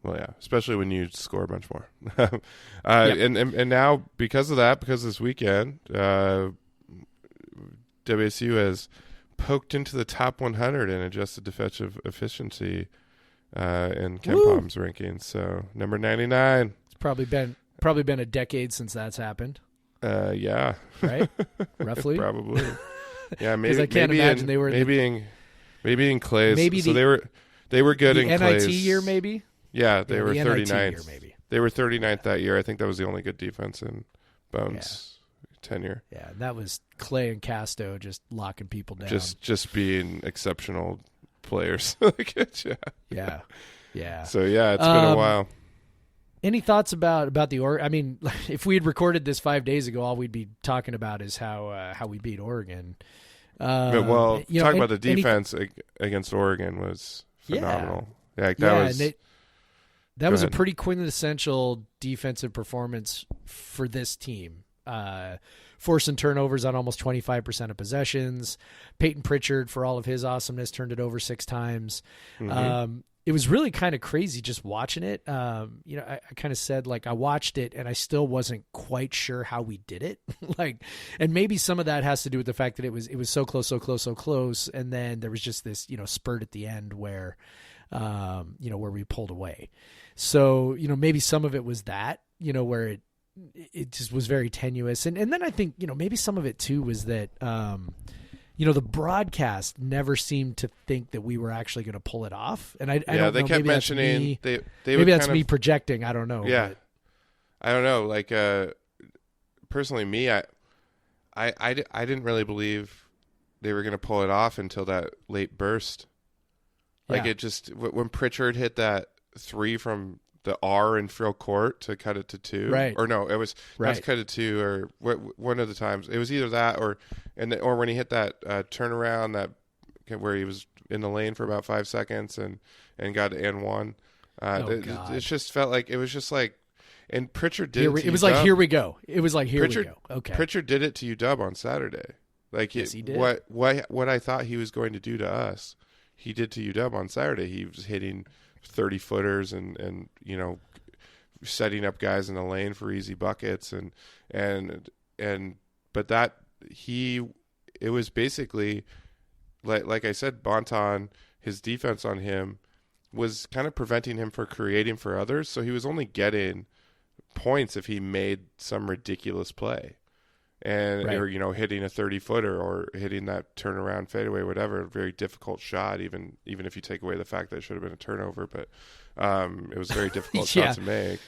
Speaker 3: Well, yeah, especially when you score a bunch more. And now because of this weekend, WSU has poked into the top 100 in adjusted defensive efficiency in KenPom's rankings. So number 99.
Speaker 2: It's probably been a decade since that's happened.
Speaker 3: Yeah.
Speaker 2: Right? Roughly.
Speaker 3: Probably. Yeah, maybe.
Speaker 2: I can't imagine they were
Speaker 3: maybe in Clay's. Maybe they were good in Clay's
Speaker 2: NIT year, maybe.
Speaker 3: Yeah, they were 39th.
Speaker 2: Year, maybe.
Speaker 3: They were 39th that year. I think that was the only good defense in Bones' tenure.
Speaker 2: Yeah, that was Klay and Casto just locking people down.
Speaker 3: Just being exceptional players.
Speaker 2: Yeah.
Speaker 3: So it's been a while.
Speaker 2: Any thoughts about the Oregon? I mean, if we had recorded this 5 days ago, all we'd be talking about is how we beat Oregon.
Speaker 3: Talking about the defense against Oregon was phenomenal. That was
Speaker 2: a pretty quintessential defensive performance for this team. Forcing turnovers on almost 25% of possessions. Peyton Pritchard, for all of his awesomeness, turned it over 6 times. Mm-hmm. It was really kind of crazy just watching it. I kind of said, like, I watched it and I still wasn't quite sure how we did it. And maybe some of that has to do with the fact that it was so close. And then there was just this, spurt at the end where we pulled away. So, maybe some of it was that, where it just was very tenuous. And then I think, maybe some of it too was that, the broadcast never seemed to think that we were actually going to pull it off. And I don't know.
Speaker 3: They kept mentioning
Speaker 2: maybe that's me projecting. I don't know.
Speaker 3: Yeah. But. I don't know. Like, personally, me, I didn't really believe they were going to pull it off until that late burst. Like it just, when Pritchard hit that 3 from the R in full court to cut it to 2,
Speaker 2: right?
Speaker 3: Or no, it was not to cut it to 2, or one of the times it was either that or when he hit that turnaround where he was in the lane for about 5 seconds and got to N1. It just felt like it was just like, and Pritchard did.
Speaker 2: It was like, here we go. It was like, here we go. Okay,
Speaker 3: Pritchard did it to UW on Saturday. Like
Speaker 2: yes, he did.
Speaker 3: What I thought he was going to do to us, he did to UW on Saturday. He was hitting 30-footers and setting up guys in the lane for easy buckets but that it was basically like I said, Bonton, his defense on him was kind of preventing him from creating for others, so he was only getting points if he made some ridiculous play. And or hitting a 30-footer or hitting that turnaround fadeaway, whatever, very difficult shot. Even if you take away the fact that it should have been a turnover, but it was a very difficult shot to make.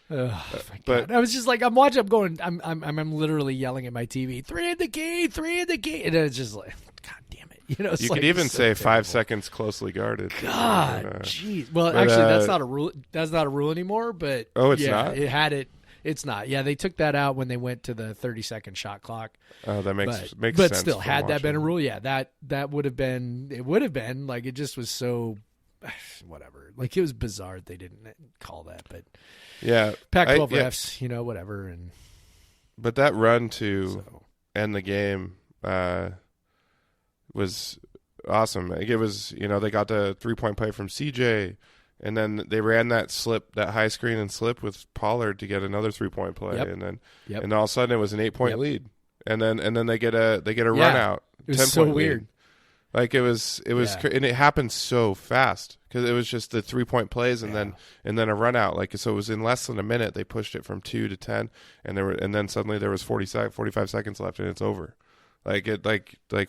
Speaker 2: But I was just like, I'm watching. I'm going. I'm literally yelling at my TV. 3 in the gate, and it's just like, God damn it.
Speaker 3: You could even say terrible. 5 seconds closely guarded.
Speaker 2: God, jeez. Well, actually, that's not a rule. That's not a rule anymore. But
Speaker 3: it's not.
Speaker 2: It had it. It's not. Yeah, they took that out when they went to the 30-second shot clock.
Speaker 3: Oh, that makes sense.
Speaker 2: But still, had that been a rule, that would have been. It would have been like it just was so whatever. Like, it was bizarre they didn't call that, but
Speaker 3: yeah,
Speaker 2: Pac-12 refs, whatever.
Speaker 3: But that run to end the game was awesome. Like, it was, they got the 3-point play from CJ, and then they ran that high screen and slip with Pollard to get another 3-point play, and then and all of a sudden it was an 8-point lead, and then they get a run out.
Speaker 2: It was so weird.
Speaker 3: Lead. Like, it was, and it happened so fast because it was just the 3-point plays and then a run out. Like, so it was in less than a minute they pushed it from 2 to 10, and then suddenly there was 45 seconds left and it's over. Like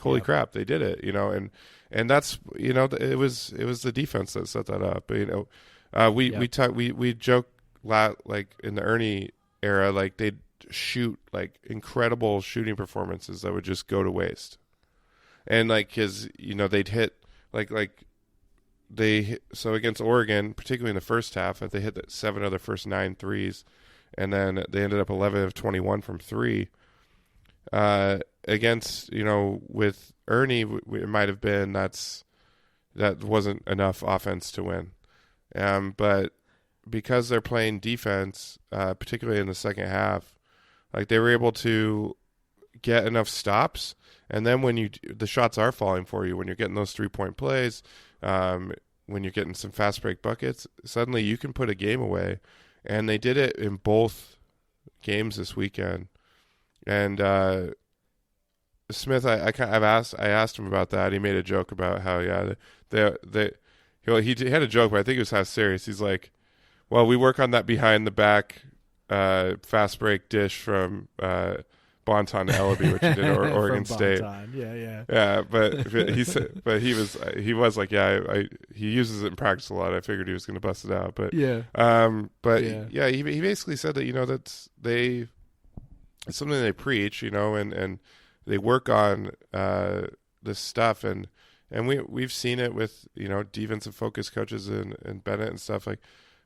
Speaker 3: holy crap, they did it, and that's, it was the defense that set that up. We joke like in the Ernie era, like they'd shoot like incredible shooting performances that would just go to waste. And like his, they'd hit so against Oregon, particularly in the first half, they hit 7 of their first 9 threes, and then they ended up 11 of 21 from 3. Against, with Ernie, it might have been that wasn't enough offense to win. But because they're playing defense, particularly in the second half, like they were able to get enough stops. And then when the shots are falling for you, when you're getting those 3-point plays, when you're getting some fast break buckets, suddenly you can put a game away. And they did it in both games this weekend. And Smith, I asked him about that. He made a joke about how he had a joke, but I think it was half serious. He's like, "Well, we work on that behind the back fast break dish from Bonton to Ellaby, which he did at Oregon State." Yeah. But he said, he was like, he uses it in practice a lot. I figured he was going to bust it out, but he basically said that it's something they preach, and they work on this stuff, and we've seen it with defensive focus coaches and Bennett and stuff, like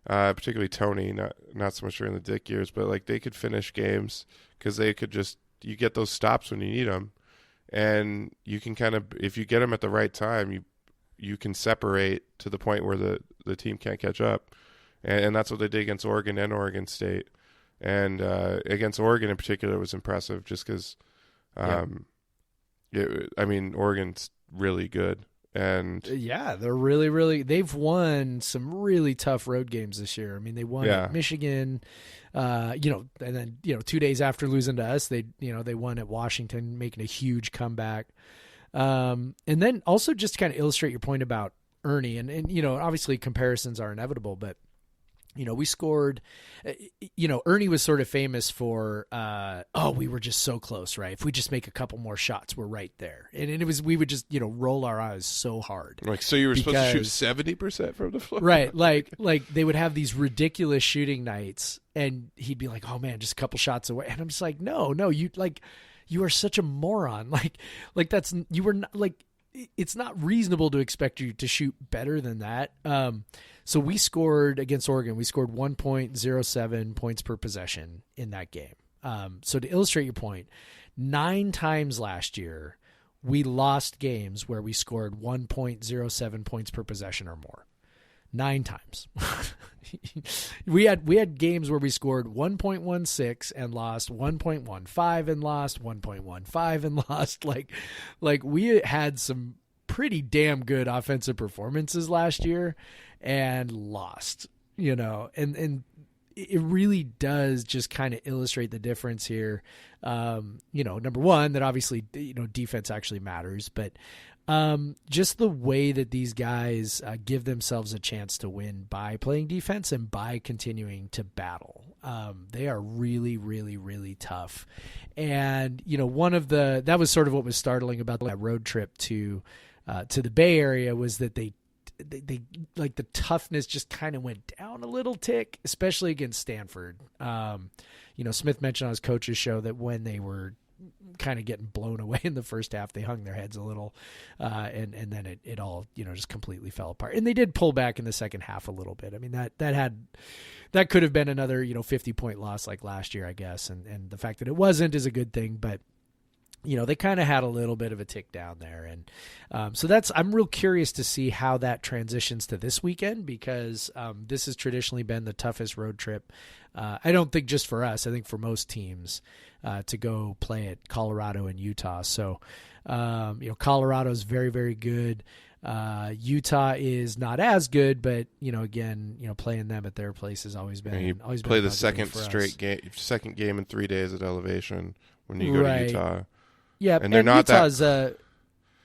Speaker 3: particularly Tony, not so much during the Dick years, but like they could finish games because they could you get those stops when you need them, and you can kind of, if you get them at the right time, you can separate to the point where the team can't catch up, and that's what they did against Oregon and Oregon State. And against Oregon in particular, it was impressive just because, Oregon's really good. And
Speaker 2: they're really, really, they've won some really tough road games this year. I mean, they won at Michigan, and then, 2 days after losing to us, they won at Washington, making a huge comeback. And then also just to kind of illustrate your point about Ernie, and obviously comparisons are inevitable, but we scored, Ernie was sort of famous for, we were just so close, right? If we just make a couple more shots, we're right there. And we would just, roll our eyes so hard.
Speaker 3: Like, so you were supposed to shoot 70% from the floor?
Speaker 2: Right. Like they would have these ridiculous shooting nights, and he'd be like, oh man, just a couple shots away. And I'm just like, no, you are such a moron. It's not reasonable to expect you to shoot better than that. So we scored against Oregon. We scored 1.07 points per possession in that game. So to illustrate your point, 9 times last year, we lost games where we scored 1.07 points per possession or more. 9 times. we had games where we scored 1.16 and lost, 1.15 and lost, 1.15 and lost. Like we had some pretty damn good offensive performances last year and lost, and it really does just kind of illustrate the difference here. Number one, that obviously, defense actually matters, but just the way that these guys give themselves a chance to win by playing defense and by continuing to battle. They are really, really, really tough. And, that was sort of what was startling about that road trip to the Bay Area, was that they like the toughness just kind of went down a little tick, especially against Stanford. Smith mentioned on his coach's show that when they were kind of getting blown away in the first half, they hung their heads a little, and then it all just completely fell apart. And they did pull back in the second half a little bit. I mean, that could have been another 50-point loss like last year, I guess, and the fact that it wasn't is a good thing. But they kind of had a little bit of a tick down there. And so I'm real curious to see how that transitions to this weekend, because this has traditionally been the toughest road trip. I don't think just for us, I think for most teams to go play at Colorado and Utah. So, Colorado's very, very good. Utah is not as good, but again, playing them at their place has always been.
Speaker 3: And you
Speaker 2: always
Speaker 3: play
Speaker 2: been
Speaker 3: the second game in 3 days at Elevation when you go to Utah.
Speaker 2: Yeah,
Speaker 3: and they're not
Speaker 2: Utah's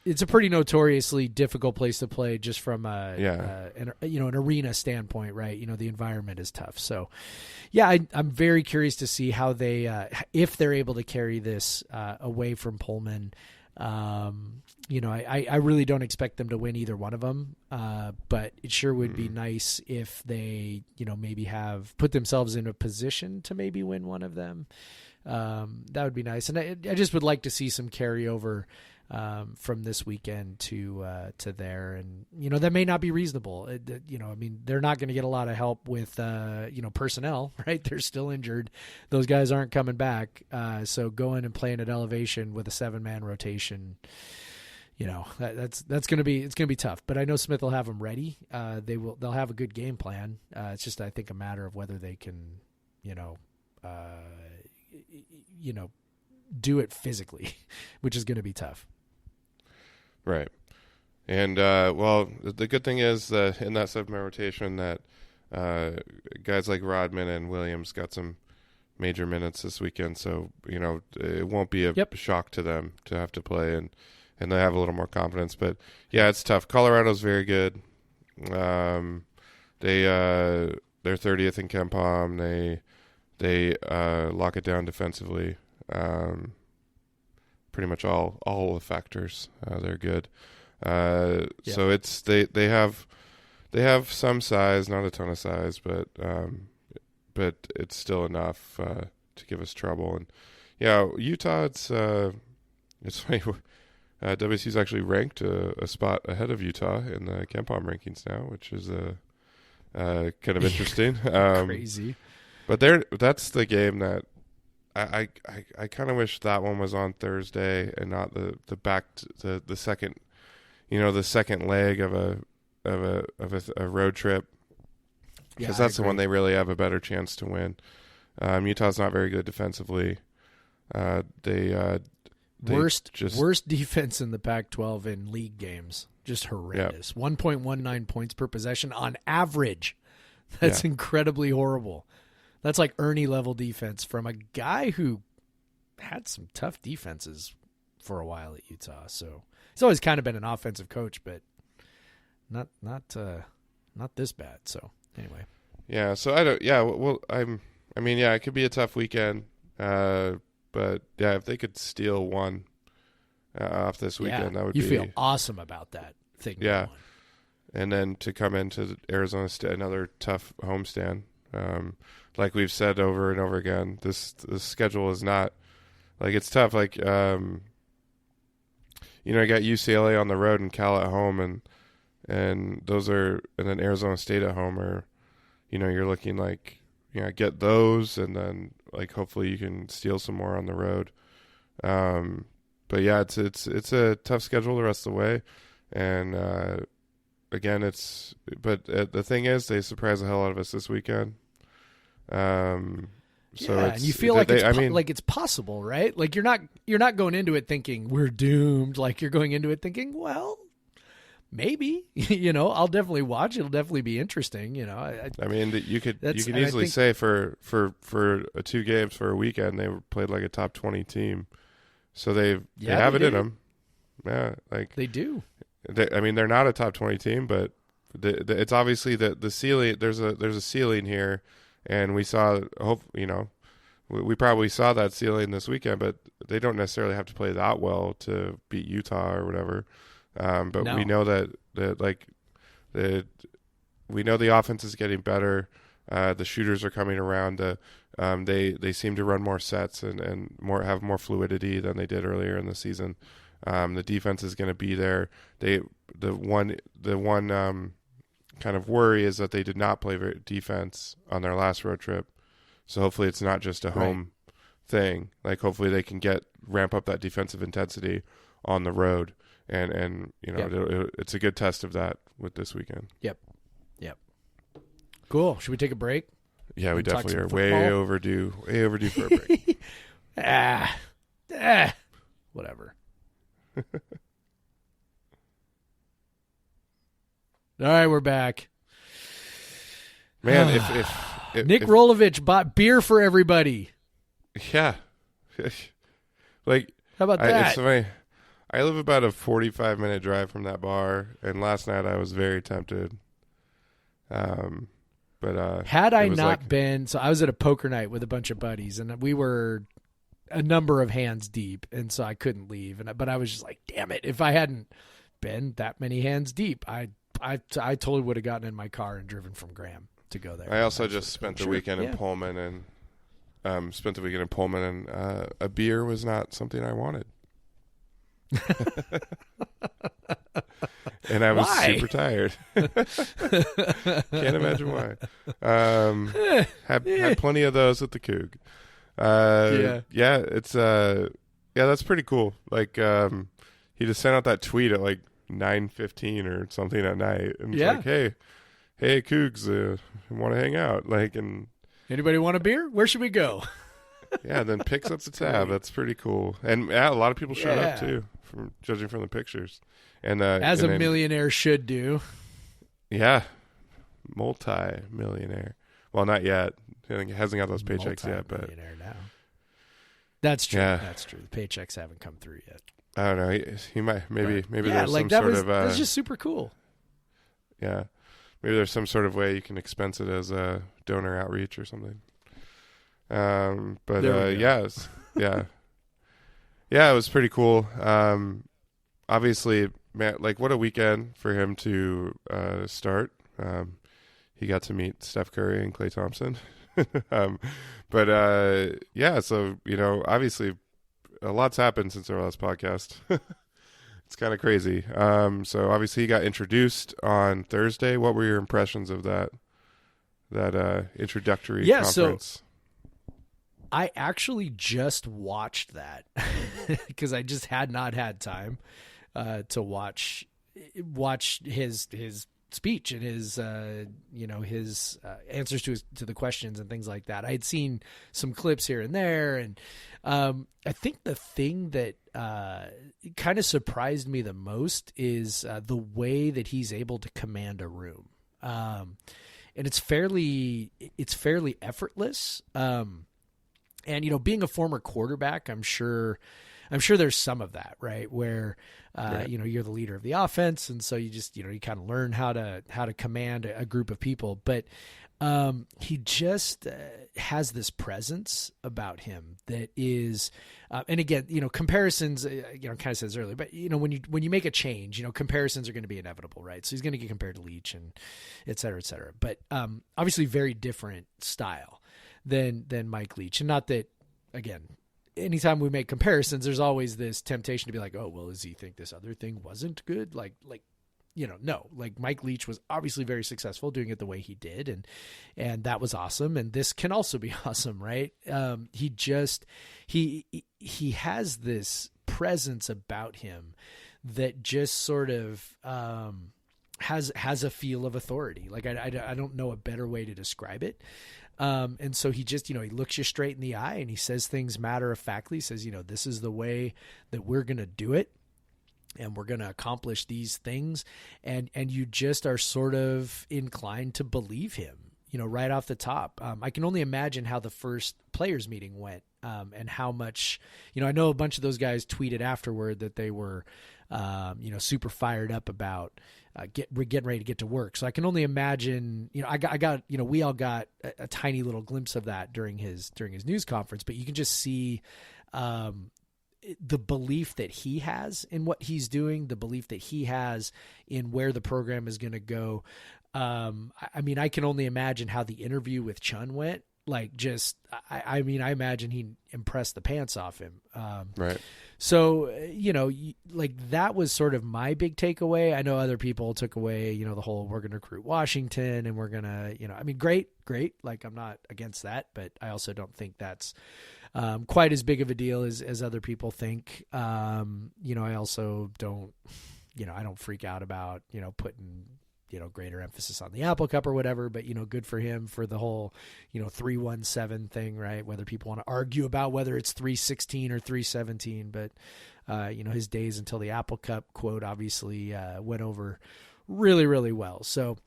Speaker 2: it's a pretty notoriously difficult place to play, just from an arena standpoint, right? The environment is tough. So, yeah, I'm very curious to see how they if they're able to carry this away from Pullman. I really don't expect them to win either one of them, but it sure would be nice if they, maybe have put themselves in a position to maybe win one of them. That would be nice. And I just would like to see some carryover from this weekend to there. And, that may not be reasonable. They're not going to get a lot of help with, personnel, right? They're still injured. Those guys aren't coming back. So going and playing at Elevation with a 7-man rotation, it's going to be tough, but I know Smith will have them ready. They'll have a good game plan. It's just, I think, a matter of whether they can, do it physically, which is going to be tough.
Speaker 3: Right. And, the good thing is that in that 7-man rotation that guys like Rodman and Williams got some major minutes this weekend. So, it won't be a shock to them to have to play, and they have a little more confidence. But, yeah, it's tough. Colorado's very good. They're 30th in KenPom. They lock it down defensively. Pretty much all the factors. They're good. So it's they have some size, not a ton of size, but it's still enough to give us trouble. And Utah, it's funny. WSU's actually ranked a spot ahead of Utah in the KenPom rankings now, which is kind of interesting.
Speaker 2: Crazy.
Speaker 3: But that's the game that I kind of wish that one was on Thursday and not the second, the second leg of a road trip, because that's the one they really have a better chance to win. Utah's not very good defensively.
Speaker 2: Worst defense in the Pac-12 in league games. Just horrendous. 1.19 points per possession on average. That's incredibly horrible. That's like Ernie level defense from a guy who had some tough defenses for a while at Utah. So he's always kind of been an offensive coach, but not this bad. So anyway.
Speaker 3: Yeah. So I don't. Yeah. Well, it could be a tough weekend. But yeah, if they could steal one off this weekend, that would be.
Speaker 2: You feel awesome about that thing.
Speaker 3: Yeah. And then to come into Arizona State, another tough homestand. Like we've said over and over again, this schedule is not it's tough. I got UCLA on the road and Cal at home, and those are, and then Arizona State at home are, you're looking get those, and then hopefully you can steal some more on the road. But yeah, it's a tough schedule the rest of the way, and again, the thing is, they surprised the hell out of us this weekend. And
Speaker 2: you feel it's possible, right? You're not going into it thinking we're doomed. You're going into it thinking, well, maybe, I'll definitely watch. It'll definitely be interesting. You can
Speaker 3: easily say for 2 games for a weekend, they played like a top 20 team. So they have it in them. Yeah.
Speaker 2: They do.
Speaker 3: They're not a top 20 team, but it's obviously the ceiling. There's a ceiling here. And we saw, we probably saw that ceiling this weekend, but they don't necessarily have to play that well to beat Utah or whatever. But we know that we know the offense is getting better. The shooters are coming around. They seem to run more sets and have more fluidity than they did earlier in the season. The defense is going to be there. The one kind of worry is that they did not play defense on their last road trip. So hopefully it's not just a home thing. Hopefully they can get ramp up that defensive intensity on the road. And it's a good test of that with this weekend.
Speaker 2: Yep. Cool. Should we take a break?
Speaker 3: Yeah, we definitely are way overdue for a break.
Speaker 2: Whatever. All right, we're back.
Speaker 3: Man, if
Speaker 2: Nick Rolovich bought beer for everybody.
Speaker 3: Yeah. Like,
Speaker 2: how about that?
Speaker 3: It's funny. I live about a 45-minute drive from that bar, and last night I was very tempted. But
Speaker 2: had I not been, so I was at a poker night with a bunch of buddies, and we were a number of hands deep, and so I couldn't leave. But I was just like, damn it! If I hadn't been that many hands deep, I totally would have gotten in my car and driven from Graham to go there.
Speaker 3: I also just spent the weekend in Pullman, and a beer was not something I wanted. And I was super tired. Can't imagine why. Had plenty of those at the Coug. It's that's pretty cool. Like he just sent out that tweet at like 9:15 or something at night, and it's like, hey, Cougs, want to hang out? Like, and
Speaker 2: anybody want a beer? Where should we go?
Speaker 3: Yeah, then picks up the tab. That's pretty cool. And a lot of people showed up too, judging from the pictures. And
Speaker 2: as a millionaire should do.
Speaker 3: Yeah, multi-millionaire. Well, not yet. He hasn't got those paychecks yet, but millionaire now.
Speaker 2: That's true. Yeah. That's true. The paychecks haven't come through yet.
Speaker 3: I don't know. He might. Maybe there's some sort of.
Speaker 2: That's just super cool.
Speaker 3: Yeah, maybe there's some sort of way you can expense it as a donor outreach or something. But it was pretty cool. Obviously, man, like what a weekend for him to start. He got to meet Steph Curry and Klay Thompson. So obviously a lot's happened since our last podcast. It's kind of crazy. So obviously he got introduced on Thursday. What were your impressions of that introductory conference?
Speaker 2: So I actually just watched that because I just had not had time to watch his speech and his answers to the questions and things like that. I had seen some clips here and there, and I think the thing that kind of surprised me the most is the way that he's able to command a room, and it's fairly effortless. And being a former quarterback, I'm sure there's some of that, right? Where you're the leader of the offense, and so you just you kind of learn how to command a group of people. But he just has this presence about him that is, and again, comparisons, kind of says earlier, but when you make a change, comparisons are going to be inevitable, right? So he's going to get compared to Leach and et cetera, et cetera. But obviously, very different style than Mike Leach, and not that again. Anytime we make comparisons, there's always this temptation to be like, oh, well, does he think this other thing wasn't good? No, like Mike Leach was obviously very successful doing it the way he did. And that was awesome. And this can also be awesome, right? He has this presence about him that just sort of, has a feel of authority. Like I don't know a better way to describe it. And so he just, he looks you straight in the eye and he says things matter of factly. He says, this is the way that we're going to do it. And we're going to accomplish these things. And you just are sort of inclined to believe him, right off the top. I can only imagine how the first players meeting went, and how much, I know a bunch of those guys tweeted afterward that they were, super fired up about, getting ready to get to work. So I can only imagine, we all got a tiny little glimpse of that during his news conference, but you can just see, the belief that he has in what he's doing, the belief that he has in where the program is going to go. I can only imagine how the interview with Chun went. Like, just, I imagine he impressed the pants off him.
Speaker 3: Right. So,
Speaker 2: like that was sort of my big takeaway. I know other people took away, the whole, we're going to recruit Washington and we're going to, great. Like, I'm not against that, but I also don't think that's quite as big of a deal as other people think. I also don't, I don't freak out about, putting, greater emphasis on the Apple Cup or whatever, but, good for him for the whole, 317 thing, right? Whether people want to argue about whether it's 316 or 317, but, his days until the Apple Cup quote obviously went over really, really well. So,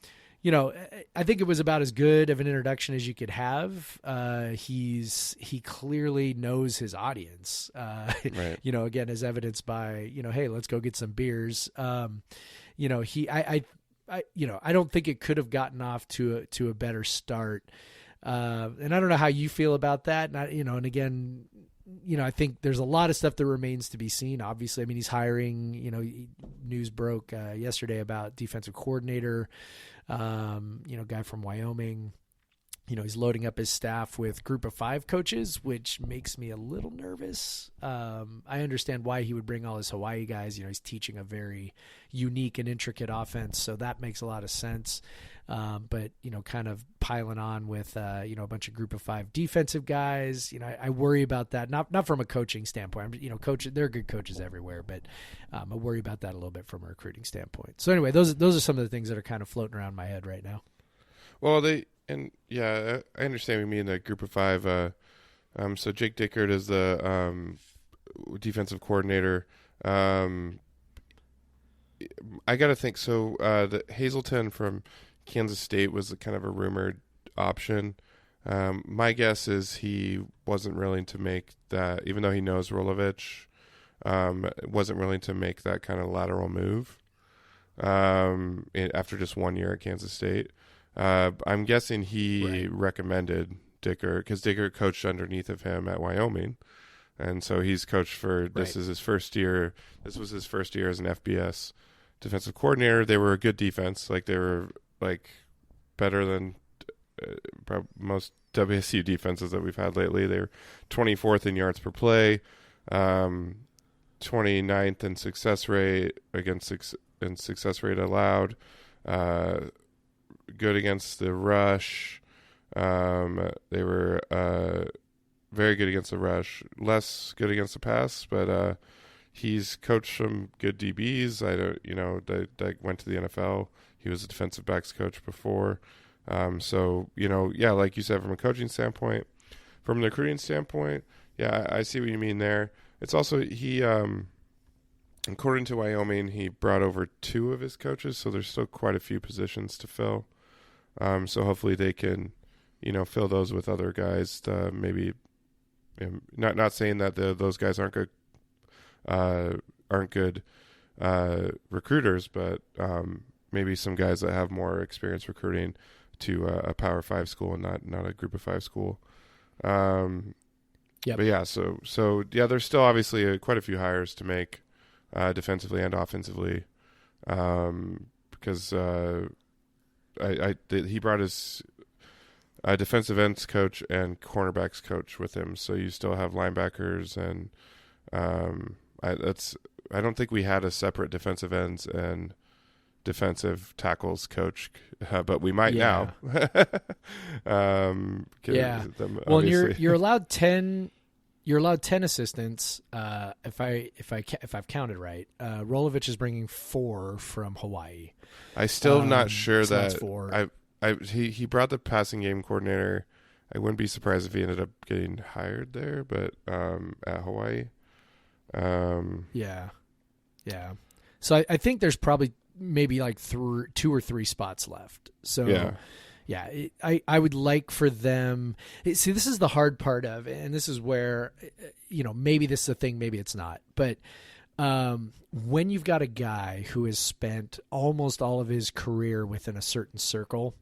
Speaker 2: I think it was about as good of an introduction as you could have. He clearly knows his audience,
Speaker 3: right.
Speaker 2: Again, as evidenced by, hey, let's go get some beers. I don't think it could have gotten off to a better start. And I don't know how you feel about that. And again, I think there's a lot of stuff that remains to be seen. Obviously, I mean, he's hiring, news broke yesterday about defensive coordinator, guy from Wyoming. He's loading up his staff with group of 5 coaches, which makes me a little nervous. I understand why he would bring all his Hawaii guys. He's teaching a very unique and intricate offense, so that makes a lot of sense. But, kind of piling on with, a bunch of group of 5 defensive guys, I worry about that. Not from a coaching standpoint. There are good coaches everywhere, but I worry about that a little bit from a recruiting standpoint. So anyway, those are some of the things that are kind of floating around my head right now.
Speaker 3: Well, I understand what you mean, the group of 5. So Jake Dickert is the defensive coordinator. I got to think. So the Hazelton from Kansas State was kind of a rumored option. My guess is he wasn't willing to make that, even though he knows Rolovich, wasn't willing to make that kind of lateral move after just 1 year at Kansas State. I'm guessing he recommended Dickert because Dickert coached underneath of him at Wyoming. And so he's coached for, this is his first year. This was his first year as an FBS defensive coordinator. They were a good defense. They were better than most WSU defenses that we've had lately. They were 24th in yards per play, 29th in success rate success rate allowed, good against the rush. They were very good against the rush, less good against the pass, but he's coached some good DBs. That went to the NFL. He was a defensive backs coach before. So, like you said, from a coaching standpoint, from the recruiting standpoint, I see what you mean there. It's also, he, according to Wyoming, he brought over 2 of his coaches, so there's still quite a few positions to fill. So hopefully they can, fill those with other guys. Maybe not saying that those guys aren't good recruiters, but maybe some guys that have more experience recruiting to a Power 5 school and not a Group of 5 school. But so there's still obviously quite a few hires to make defensively and offensively, because he brought his defensive ends coach and cornerbacks coach with him. So you still have linebackers and I don't think we had a separate defensive ends and defensive tackles coach, but we might now.
Speaker 2: Well, you're allowed 10. You're allowed 10 assistants. If I've counted right, Rolovich is bringing 4 from Hawaii.
Speaker 3: I still not sure
Speaker 2: so
Speaker 3: that
Speaker 2: that's 4.
Speaker 3: He brought the passing game coordinator. I wouldn't be surprised if he ended up getting hired there, but at Hawaii.
Speaker 2: Yeah. So I think there's probably maybe 2 or 3 spots left. So I would like for them. See, this is the hard part of, and this is where, maybe this is a thing, maybe it's not. But when you've got a guy who has spent almost all of his career within a certain circle,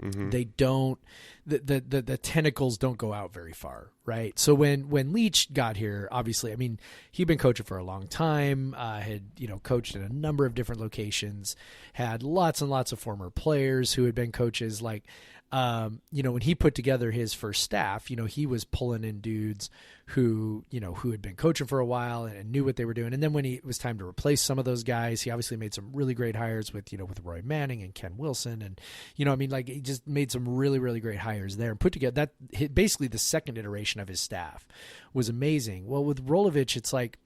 Speaker 2: they don't, the tentacles don't go out very far, right? So when Leach got here, obviously, I mean, he'd been coaching for a long time, had, coached in a number of different locations, had lots and lots of former players who had been coaches. When he put together his first staff, he was pulling in dudes who had been coaching for a while and knew what they were doing. And then when it was time to replace some of those guys, he obviously made some really great hires with Roy Manning and Ken Wilson. And, just made some really, really great hires there and put together that. Basically, the second iteration of his staff was amazing. Well, with Rolovich, it's like,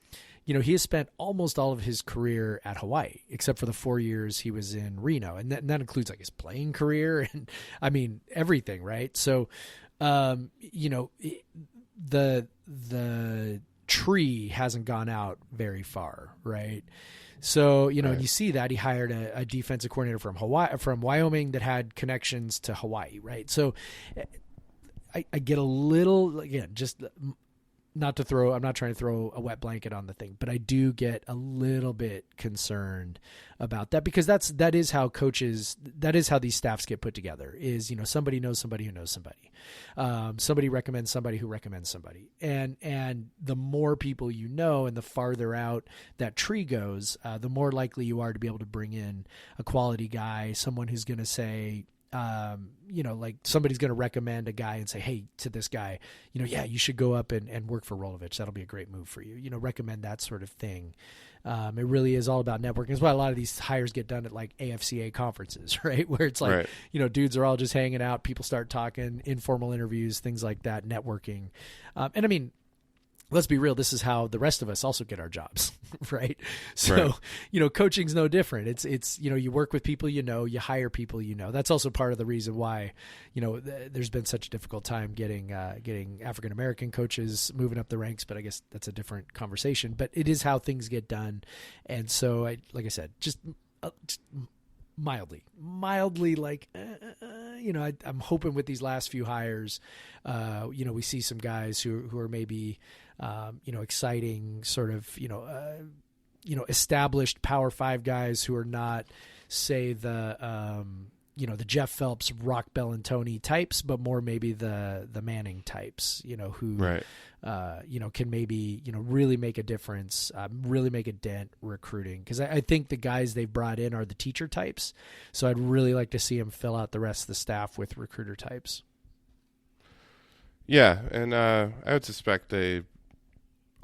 Speaker 2: he has spent almost all of his career at Hawaii, except for the 4 years he was in Reno, and that includes like his playing career and I mean everything, right? So, the tree hasn't gone out very far, right? So, right. You see that he hired a defensive coordinator from Wyoming that had connections to Hawaii, right? So I get a little, again, just I'm not trying to throw a wet blanket on the thing, but I do get a little bit concerned about that, because that is how these staffs get put together is, somebody knows somebody who knows somebody. Somebody recommends somebody who recommends somebody. And the more people and the farther out that tree goes, the more likely you are to be able to bring in a quality guy, someone who's going to say, like somebody's going to recommend a guy and say, hey, to this guy, yeah, you should go up and work for Rolovich. That'll be a great move for you. Recommend that sort of thing. It really is all about networking. That's why a lot of these hires get done at like AFCA conferences, right? Where it's like, right. Dudes are all just hanging out. People start talking, informal interviews, things like that, networking. And I mean, let's be real. This is how the rest of us also get our jobs, right? So, right. Coaching's no different. It's, you work with people, you hire people, that's also part of the reason why, there's been such a difficult time getting African-American coaches moving up the ranks, but I guess that's a different conversation, but it is how things get done. And so like I said, just mildly like, I'm hoping with these last few hires, we see some guys who are maybe, exciting sort of, established Power 5 guys who are not, say, the Jeff Phelps, Rock Bellantoni types, but more maybe the Manning types, who, right. Can maybe, really make a difference, really make a dent recruiting. Because I think the guys they've brought in are the teacher types. So I'd really like to see them fill out the rest of the staff with recruiter types.
Speaker 3: Yeah, and I would suspect they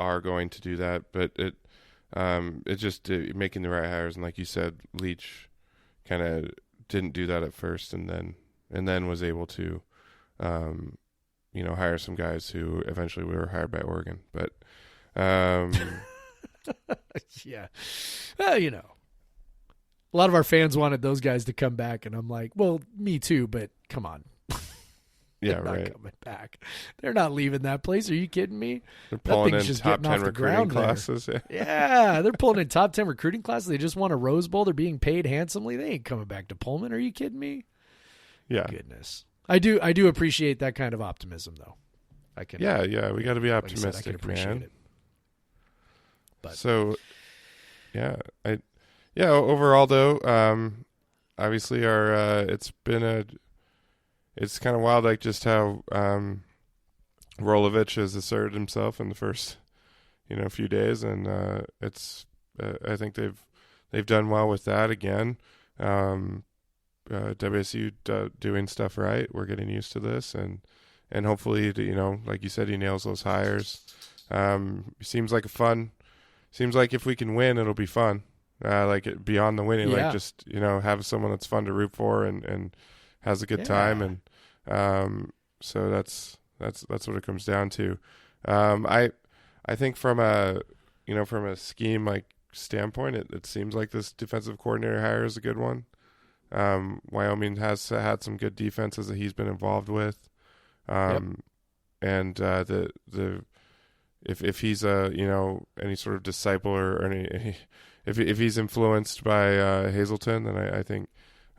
Speaker 3: are going to do that, but it's just making the right hires. And like you said, Leach kind of didn't do that at first, and then was able to, hire some guys who eventually were hired by Oregon. But
Speaker 2: yeah, well, a lot of our fans wanted those guys to come back, and I'm like, well, me too, but come on.
Speaker 3: Yeah,
Speaker 2: They're
Speaker 3: right.
Speaker 2: not coming back. They're not leaving that place. Are you kidding me?
Speaker 3: They're pulling in top 10 recruiting classes.
Speaker 2: Yeah, they're pulling in top 10 recruiting classes. They just won a Rose Bowl. They're being paid handsomely. They ain't coming back to Pullman. Are you kidding me?
Speaker 3: Yeah.
Speaker 2: Goodness. I do appreciate that kind of optimism, though.
Speaker 3: Yeah. We got to be optimistic,
Speaker 2: like I can appreciate
Speaker 3: man.
Speaker 2: It. But
Speaker 3: so, yeah, overall though, obviously it's kind of wild, like just how Rolovich has asserted himself in the first, few days, and I think they've done well with that again. WSU doing stuff right. We're getting used to this, and hopefully, like you said, he nails those hires. Seems like if we can win, it'll be fun. Beyond the winning,
Speaker 2: yeah.
Speaker 3: like just have someone that's fun to root for and has a good time, and so that's what it comes down to. I think from a scheme like standpoint, it seems like this defensive coordinator hire is a good one. Wyoming has had some good defenses that he's been involved with, and if he's any sort of disciple or any if he's influenced by Hazelton, then I think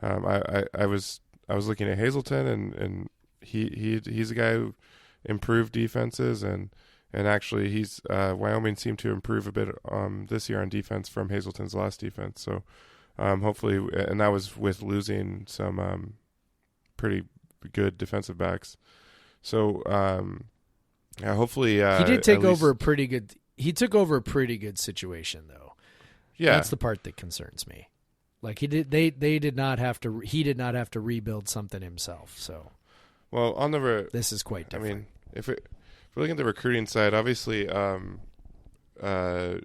Speaker 3: I was looking at Hazelton, and he's a guy who improved defenses, and actually he's Wyoming seemed to improve a bit this year on defense from Hazelton's last defense. So hopefully, and that was with losing some pretty good defensive backs. So hopefully
Speaker 2: he did take over a pretty good. He took over a pretty good situation, though.
Speaker 3: Yeah,
Speaker 2: that's the part that concerns me. Like he did, they did not have to. He did not have to rebuild something himself. So,
Speaker 3: well, on
Speaker 2: this is quite different.
Speaker 3: I mean, if we're looking at the recruiting side, obviously, Rolovich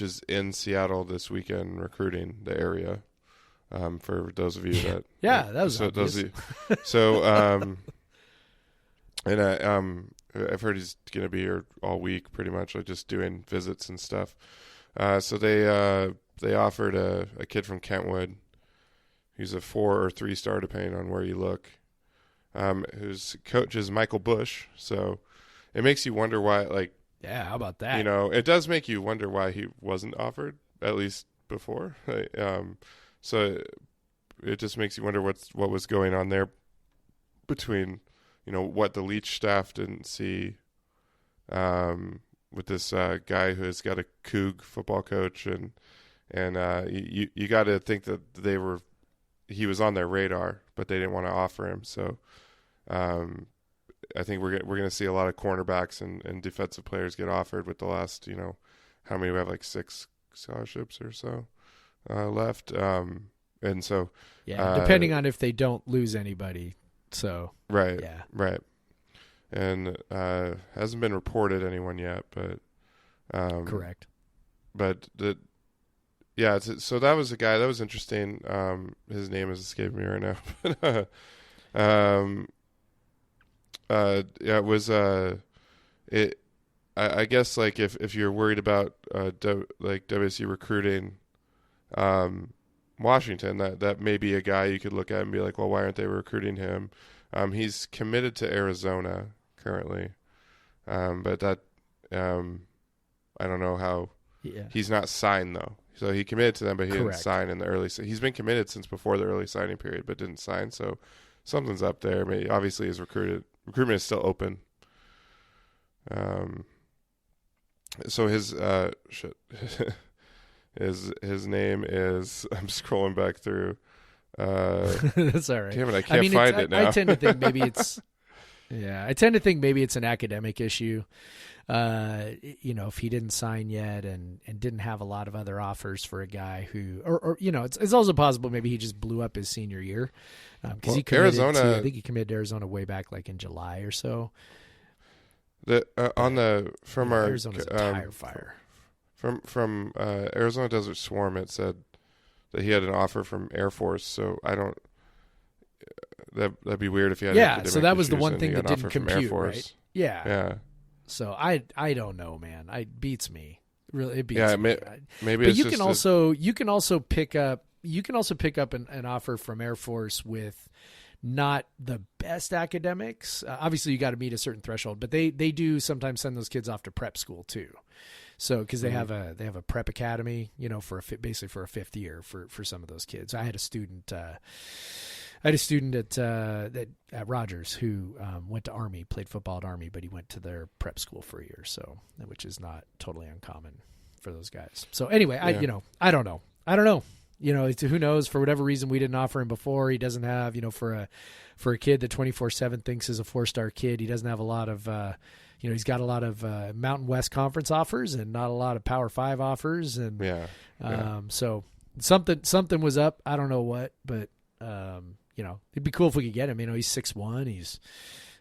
Speaker 3: is in Seattle this weekend recruiting the area. For those of you that
Speaker 2: that was
Speaker 3: so
Speaker 2: obvious.
Speaker 3: And I've heard he's going to be here all week, pretty much, like just doing visits and stuff. So they offered a kid from Kentwood, who's a 4 or 3 star, depending on where you look, whose coach is Michael Bush. So it makes you wonder why, like,
Speaker 2: yeah, how about that?
Speaker 3: You know, it does make you wonder why he wasn't offered, at least before. So it just makes you wonder what was going on there between, you know, what the Leach staff didn't see with this guy who has got a Coug football coach, and you got to think that he was on their radar, but they didn't want to offer him. So I think we're going to see a lot of cornerbacks and defensive players get offered with the last, you know, how many we have, like 6 scholarships or so left. And so
Speaker 2: depending on if they don't lose anybody. So
Speaker 3: right. And hasn't been reported anyone yet, but
Speaker 2: correct.
Speaker 3: But so that was a guy that was interesting. His name is escaping me right now. It was I guess, like, if you're worried about like WSU recruiting Washington, that may be a guy you could look at and be like, well, why aren't they recruiting him? He's committed to Arizona currently, but that I don't know how. Yeah. He's not signed though, so he committed to them, but he didn't sign in the early. He's been committed since before the early signing period, but didn't sign. So something's up there. Maybe obviously his recruitment is still open. So his his name is, I'm scrolling back through.
Speaker 2: That's all right.
Speaker 3: Damn it, I can't find it now.
Speaker 2: I tend to think maybe it's an academic issue. You know, if he didn't sign yet and didn't have a lot of other offers for a guy who, or you know, it's also possible maybe he just blew up his senior year because he committed I think he committed to Arizona way back like in July or so.
Speaker 3: Arizona's
Speaker 2: a tire fire.
Speaker 3: From Arizona Desert Swarm, it said that he had an offer from Air Force. So I don't. That'd be weird if he had.
Speaker 2: Yeah, so that was the one thing that didn't compute, right? Yeah.
Speaker 3: Yeah.
Speaker 2: So I don't know, man. It beats me. Really, it beats
Speaker 3: me. Maybe.
Speaker 2: But you can also pick up an offer from Air Force with not the best academics. Obviously, you got to meet a certain threshold, but they do sometimes send those kids off to prep school too. So because they have a prep academy, you know, basically for a 5th year for some of those kids. I had a student. At Rogers who went to Army, played football at Army, but he went to their prep school for a year, so which is not totally uncommon for those guys. So anyway, I don't know. You know, who knows? For whatever reason, we didn't offer him before. He doesn't have, you know, for a kid that 24/7 thinks is a 4-star kid, he doesn't have a lot of, you know, he's got a lot of Mountain West Conference offers and not a lot of Power 5 offers, and so something was up. I don't know what, but you know, it'd be cool if we could get him. You know, he's 6'1". He's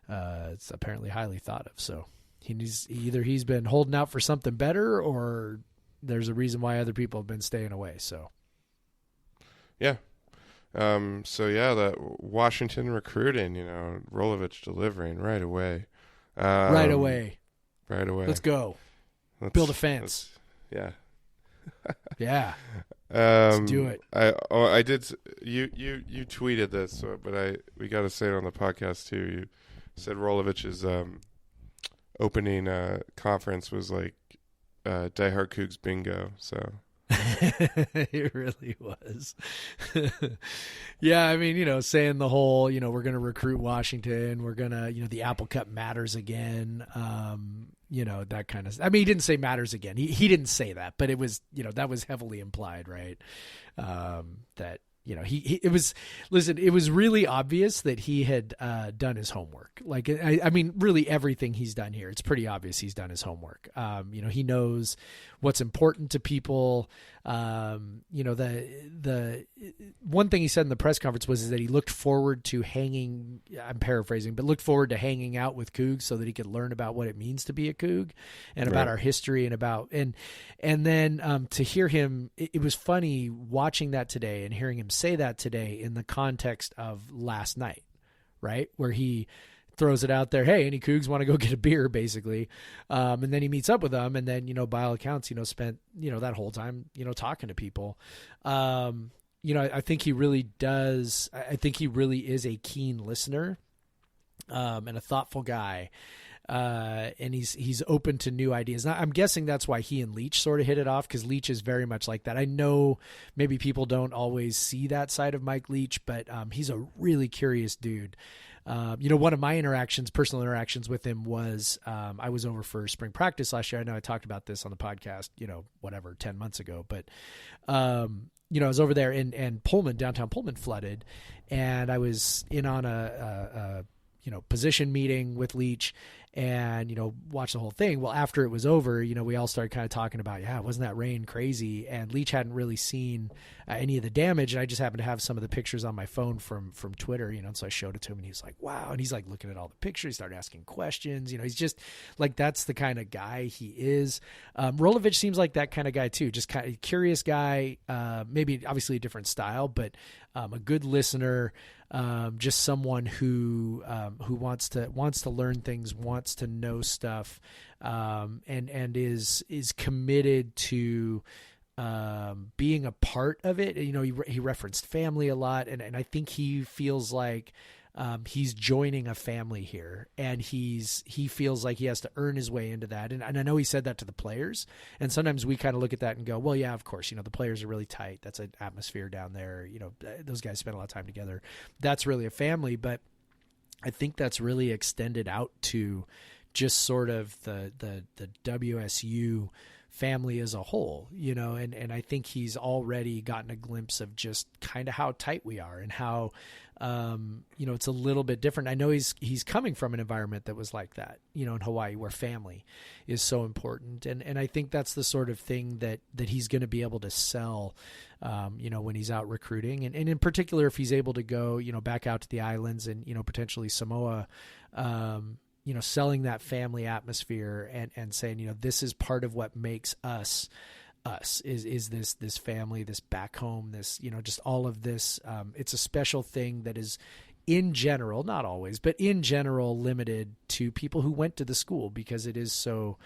Speaker 2: it's apparently highly thought of. So he's been holding out for something better, or there's a reason why other people have been staying away. So
Speaker 3: yeah. That Washington recruiting, you know, Rolovich delivering right away.
Speaker 2: Right away.
Speaker 3: Let's
Speaker 2: go. Build a fence.
Speaker 3: Yeah.
Speaker 2: Yeah. Let's do it.
Speaker 3: I did. You tweeted this, but we got to say it on the podcast too. You said Rolovich's opening conference was like Die Hard Cougs bingo. So
Speaker 2: it really was. Yeah, I mean, you know, saying the whole, you know, we're going to recruit Washington. We're going to, you know, the Apple Cup matters again. You know, that kind of, I mean, he didn't say matters again. He didn't say that, but it was, you know, that was heavily implied, right? That, you know, it was really obvious that he had done his homework. Like, I mean, really everything he's done here, it's pretty obvious he's done his homework. You know, he knows what's important to people. The one thing he said in the press conference was that he looked forward to I'm paraphrasing, but looked forward to hanging out with Cougs so that he could learn about what it means to be a Coug and about our history and then to hear him, it was funny watching that today and hearing him say that today in the context of last night, right? Where he throws it out there, hey, any Cougs want to go get a beer, basically. And then he meets up with them, and then, by all accounts, spent, that whole time, talking to people. I think he really does. I think he really is a keen listener, and a thoughtful guy. And he's open to new ideas. Now, I'm guessing that's why he and Leach sort of hit it off, because Leach is very much like that. I know maybe people don't always see that side of Mike Leach, but he's a really curious dude. One of my personal interactions with him was I was over for spring practice last year. I know I talked about this on the podcast, 10 months ago. But, I was over there and downtown Pullman flooded, and I was in on a position meeting with Leach and, watch the whole thing. Well, after it was over, we all started kind of talking about, wasn't that rain crazy? And Leach hadn't really seen any of the damage. And I just happened to have some of the pictures on my phone from Twitter, and so I showed it to him and he was like, wow. And he's like looking at all the pictures. He started asking questions, he's just like, that's the kind of guy he is. Rolovich seems like that kind of guy too. Just kind of curious guy, maybe obviously a different style, but a good listener, just someone who wants to learn things, wants to know stuff, and is committed to being a part of it. He referenced family a lot, and I think he feels like he's joining a family here, and he feels like he has to earn his way into that. And I know he said that to the players, and sometimes we kind of look at that and go, well, yeah, of course, the players are really tight. That's an atmosphere down there. Those guys spend a lot of time together. That's really a family, but I think that's really extended out to just sort of the WSU family as a whole, and I think he's already gotten a glimpse of just kind of how tight we are and how, it's a little bit different. I know he's coming from an environment that was like that, in Hawaii, where family is so important. And I think that's the sort of thing that he's going to be able to sell, when he's out recruiting, and in particular, if he's able to go, back out to the islands and, potentially Samoa, selling that family atmosphere and saying, this is part of what makes us is this family, this back home, this, just all of this. It's a special thing that is in general, not always, but in general limited to people who went to the school, because it is so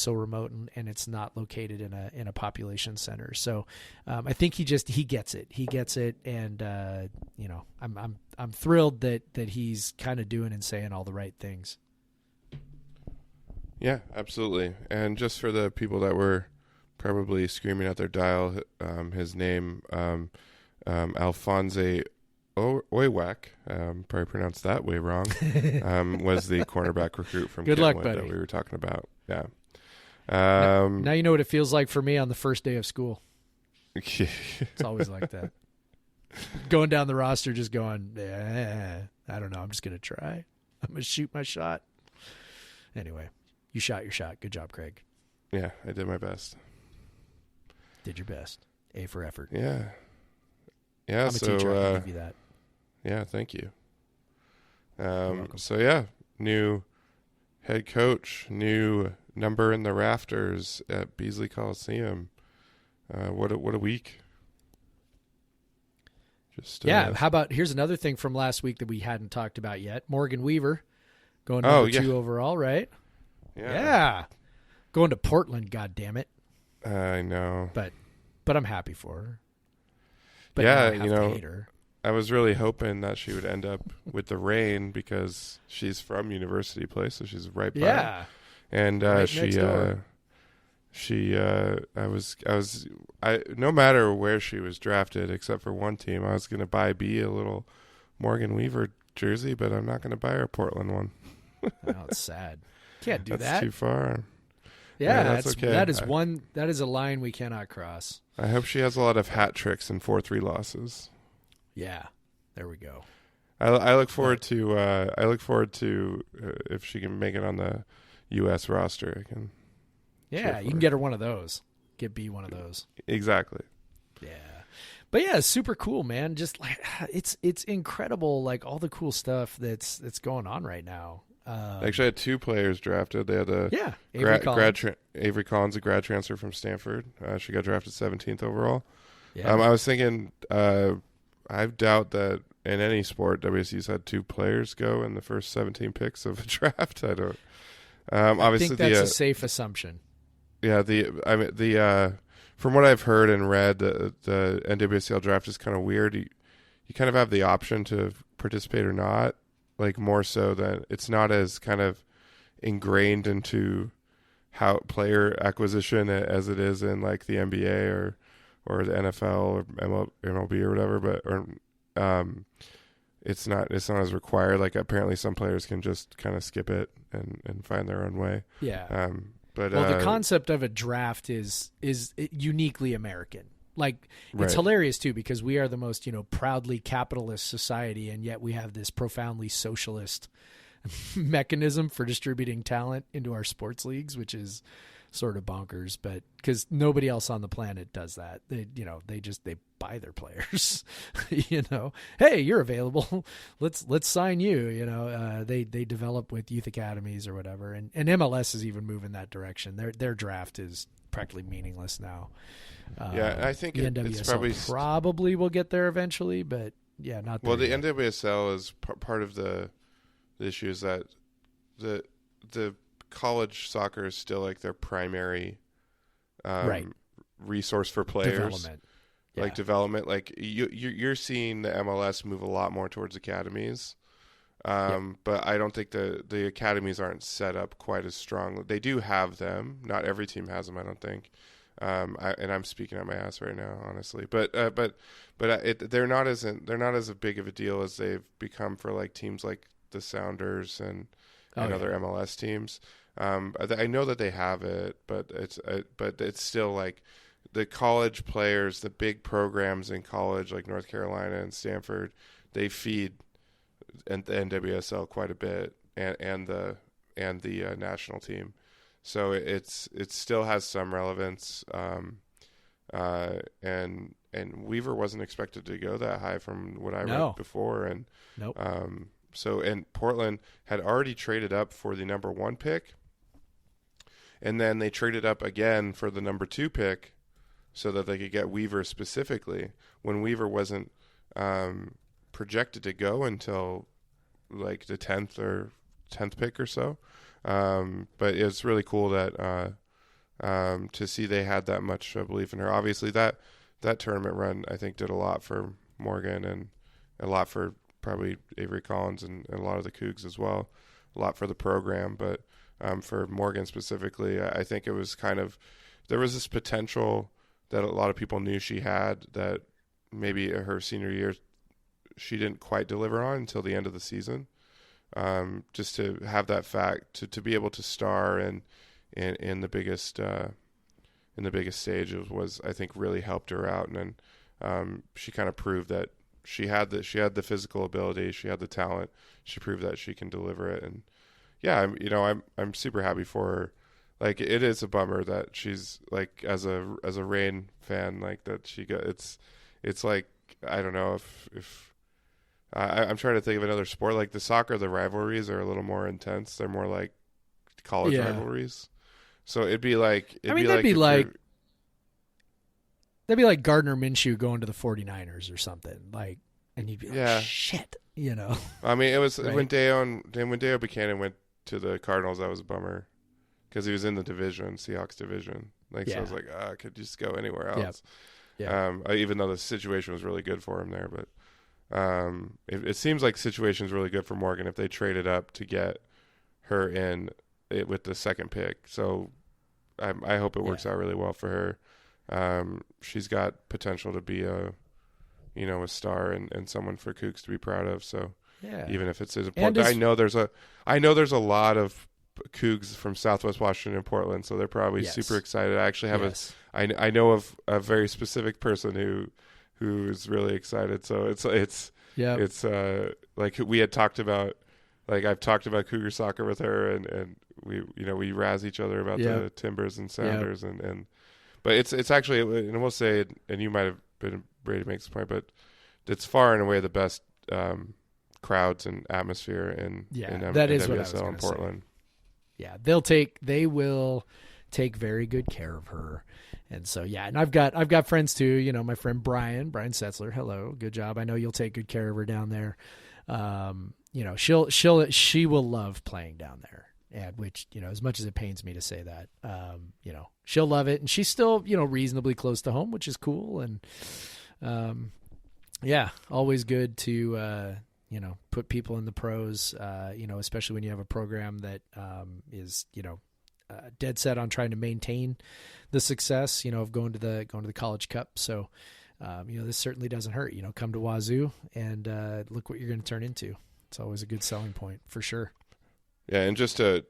Speaker 2: remote and it's not located in a population center. So I think he gets it. And I'm thrilled that he's kind of doing and saying all the right things.
Speaker 3: Yeah, absolutely. And just for the people that were probably screaming at their dial, his name, Alphonse Oiwak, probably pronounced that way wrong, was the cornerback recruit from
Speaker 2: Good luck, buddy.
Speaker 3: that we were talking about. Yeah.
Speaker 2: Now you know what it feels like for me on the first day of school. It's always like that. Going down the roster, just going, I don't know. I'm just going to try. I'm going to shoot my shot. Anyway, you shot your shot. Good job, Craig.
Speaker 3: Yeah, I did my best.
Speaker 2: Did your best. A for effort.
Speaker 3: Yeah. Yeah,
Speaker 2: I'm a teacher. I can give you that.
Speaker 3: Yeah, thank you. So, yeah, new head coach, new number in the rafters at Beasley Coliseum. What a week. Just
Speaker 2: how about, here's another thing from last week that we hadn't talked about yet. Morgan Weaver going number 2 overall, right? Yeah. Going to Portland, goddammit.
Speaker 3: I know.
Speaker 2: But I'm happy for her. But
Speaker 3: yeah,
Speaker 2: hate her.
Speaker 3: I was really hoping that she would end up with the Reign, because she's from University Place, so she's right by.
Speaker 2: Yeah.
Speaker 3: And no matter where she was drafted, except for one team, I was going to buy a little Morgan Weaver jersey, but I'm not going to buy her a Portland one.
Speaker 2: Oh, it's sad. Can't do
Speaker 3: that's
Speaker 2: that.
Speaker 3: Too far.
Speaker 2: Yeah,
Speaker 3: that's okay.
Speaker 2: That is a line we cannot cross.
Speaker 3: I hope she has a lot of hat tricks and 4-3 losses.
Speaker 2: Yeah, there we go.
Speaker 3: I look forward to if she can make it on the U.S. roster.
Speaker 2: You can get her one of those. be one of those.
Speaker 3: Exactly.
Speaker 2: Yeah. But yeah, it's super cool, man. Just like it's incredible, like all the cool stuff that's going on right now.
Speaker 3: Actually, I had 2 players drafted. They had Avery Collins, a grad transfer from Stanford. She got drafted 17th overall.
Speaker 2: Yeah.
Speaker 3: I was thinking, I doubt that in any sport WSU's had 2 players go in the first 17 picks of a draft. I don't. Obviously,
Speaker 2: I think that's a safe assumption.
Speaker 3: Yeah, from what I've heard and read, the NWSL draft is kind of weird. You kind of have the option to participate or not, like more so than it's not as kind of ingrained into how player acquisition as it is in like the NBA or the NFL or MLB or whatever. But it's not as required. Like apparently some players can just kind of skip it and find their own way.
Speaker 2: Yeah.
Speaker 3: But
Speaker 2: the concept of a draft is uniquely American. Like it's hilarious too, because we are the most, proudly capitalist society, and yet we have this profoundly socialist mechanism for distributing talent into our sports leagues, which is sort of bonkers, but because nobody else on the planet does that. They buy their players. Hey, you're available. Let's sign you. They develop with youth academies or whatever, and MLS is even moving that direction. Their draft is practically meaningless now.
Speaker 3: I think
Speaker 2: the NWSL probably will get there eventually, but yeah, not.
Speaker 3: Well, the NWSL is part of the issue is that the college soccer is still like their primary resource for players. Development. Like you're seeing the MLS move a lot more towards academies, but I don't think the academies aren't set up quite as strong. They do have them. Not every team has them, I don't think. And I'm speaking out my ass right now, honestly. But they're not as big of a deal as they've become for like teams like the Sounders and other MLS teams. I know that they have it, but it's still like the college players, the big programs in college like North Carolina and Stanford, they feed the NWSL quite a bit, and the national team. So it still has some relevance. And Weaver wasn't expected to go that high from what I read before, and
Speaker 2: nope.
Speaker 3: And Portland had already traded up for the number 1 pick, and then they traded up again for the number 2 pick so that they could get Weaver specifically when Weaver wasn't projected to go until like the 10th pick or so. But it's really cool that to see they had that much belief in her. Obviously, that tournament run I think did a lot for Morgan and a lot for probably Avery Collins and a lot of the Cougs as well, a lot for the program. But for Morgan specifically, I think it was there was this potential that a lot of people knew she had that maybe her senior year she didn't quite deliver on until the end of the season. Just to have that fact, to be able to star in the biggest stage was I think really helped her out, and then she kind of proved that she had the physical ability, she had the talent, she proved that she can deliver it, and yeah, I'm super happy for her. Like it is a bummer that she's like as a Reign fan like that she got it's like I don't know if I'm trying to think of another sport. Like the soccer, the rivalries are a little more intense. They're more like college rivalries. So it'd be like that'd be
Speaker 2: like Gardner Minshew going to the 49ers or something. Like, and you'd be like, shit,
Speaker 3: I mean, it was right? when Deo Buchanan went to the Cardinals. That was a bummer because he was in the Seahawks division. Like, so I was like, I could just go anywhere else.
Speaker 2: Yeah.
Speaker 3: Even though the situation was really good for him there, but. It seems like the situation's really good for Morgan if they traded up to get her in with the 2nd pick. So I hope it works out really well for her. She's got potential to be a star and someone for Cougs to be proud of. So even if it's disappointing, I know there's a lot of Cougs from Southwest Washington and Portland, so they're probably super excited. I actually have I know of a very specific person who's really excited. So it's like we had talked about, like I've talked about Cougar soccer with her and we razz each other about the Timbers and Sounders But it's actually, and we'll say, and you might have been ready to make this point, but it's far and away the best crowds and atmosphere in
Speaker 2: that is
Speaker 3: NWSL
Speaker 2: what I was
Speaker 3: in Portland.
Speaker 2: Say. Yeah, they will take very good care of her. And so, and I've got friends too, you know, my friend Brian Setzler. Hello. Good job. I know you'll take good care of her down there. You know, she will love playing down there. And which, you know, as much as it pains me to say that, you know, she'll love it. And she's still, you know, reasonably close to home, which is cool. And, always good to, you know, put people in the pros, you know, especially when you have a program that is, you know, dead set on trying to maintain the success, you know, of going to the College Cup. So, you know, this certainly doesn't hurt. You know, come to Wazoo and look what you're going to turn into. It's always a good selling point for sure.
Speaker 3: Yeah, and just to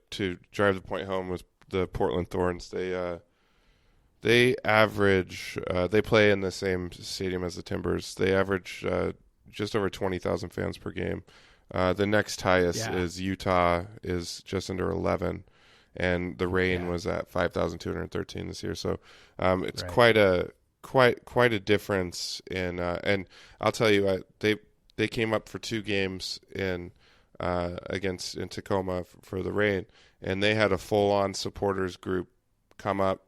Speaker 3: drive the point home with the Portland Thorns, they average they play in the same stadium as the Timbers. They average just over 20,000 fans per game. The next highest is Utah, is just under 11, and the Reign was at 5,213 this year. So it's quite a difference in. And I'll tell you, they came up for 2 games in Tacoma for the Reign, and they had a full-on supporters group come up,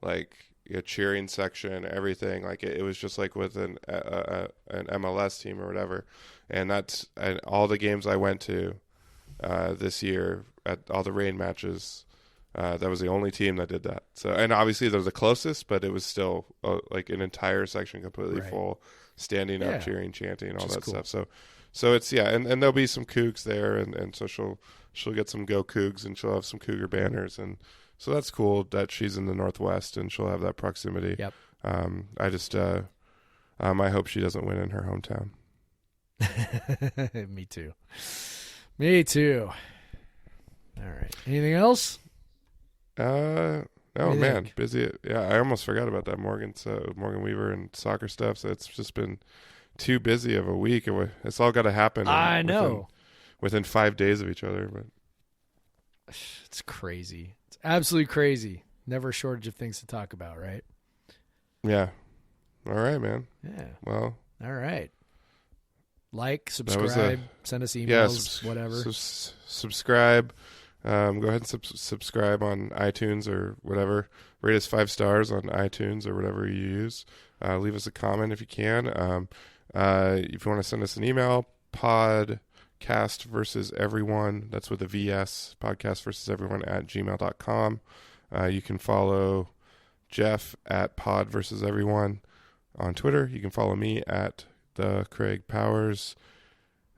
Speaker 3: like a cheering section, everything. Like it was just like with an MLS team or whatever. And all the games I went to this year at all the Reign matches. That was the only team that did that. So, and obviously they're the closest, but it was still like an entire section completely full, standing up, cheering, chanting, all that stuff. So it's and there'll be some Cougs there, and so she'll get some Go Cougs, and she'll have some Cougar banners, and so that's cool that she's in the Northwest and she'll have that proximity.
Speaker 2: Yep.
Speaker 3: I just I hope she doesn't win in her hometown.
Speaker 2: Me too. All right. Anything else?
Speaker 3: No, man, busy. Yeah, I almost forgot about that Morgan Weaver and soccer stuff. So it's just been too busy of a week. It's all got to happen.
Speaker 2: I know.
Speaker 3: Within 5 days of each other, but
Speaker 2: it's crazy. It's absolutely crazy. Never a shortage of things to talk about, right?
Speaker 3: Yeah. All right, man.
Speaker 2: Yeah.
Speaker 3: Well.
Speaker 2: All right. Like, subscribe, send us emails, whatever.
Speaker 3: Subscribe. Go ahead and subscribe on iTunes or whatever. Rate us 5 stars on iTunes or whatever you use. Leave us a comment if you can. If you want to send us an email, podcast versus everyone. That's with a VS, podcast versus everyone at gmail.com. You can follow Jeff at pod versus everyone on Twitter. You can follow me at the Craig Powers.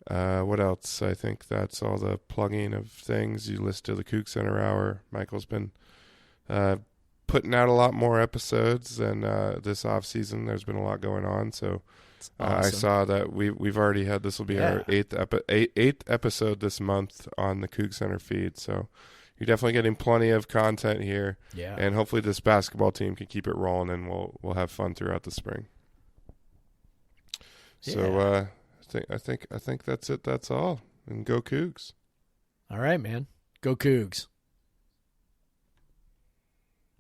Speaker 3: What else? I think that's all the plugging of things. You listen to the Kook Center Hour. Michael's been putting out a lot more episodes than this off season. There's been a lot going on, so awesome. I saw that we've already had, this will be our eighth episode this month on the Kook Center feed. So you're definitely getting plenty of content here.
Speaker 2: Yeah,
Speaker 3: and hopefully this basketball team can keep it rolling, and we'll have fun throughout the spring. So I think that's it. That's all. And go Cougs.
Speaker 2: All right, man. Go Cougs.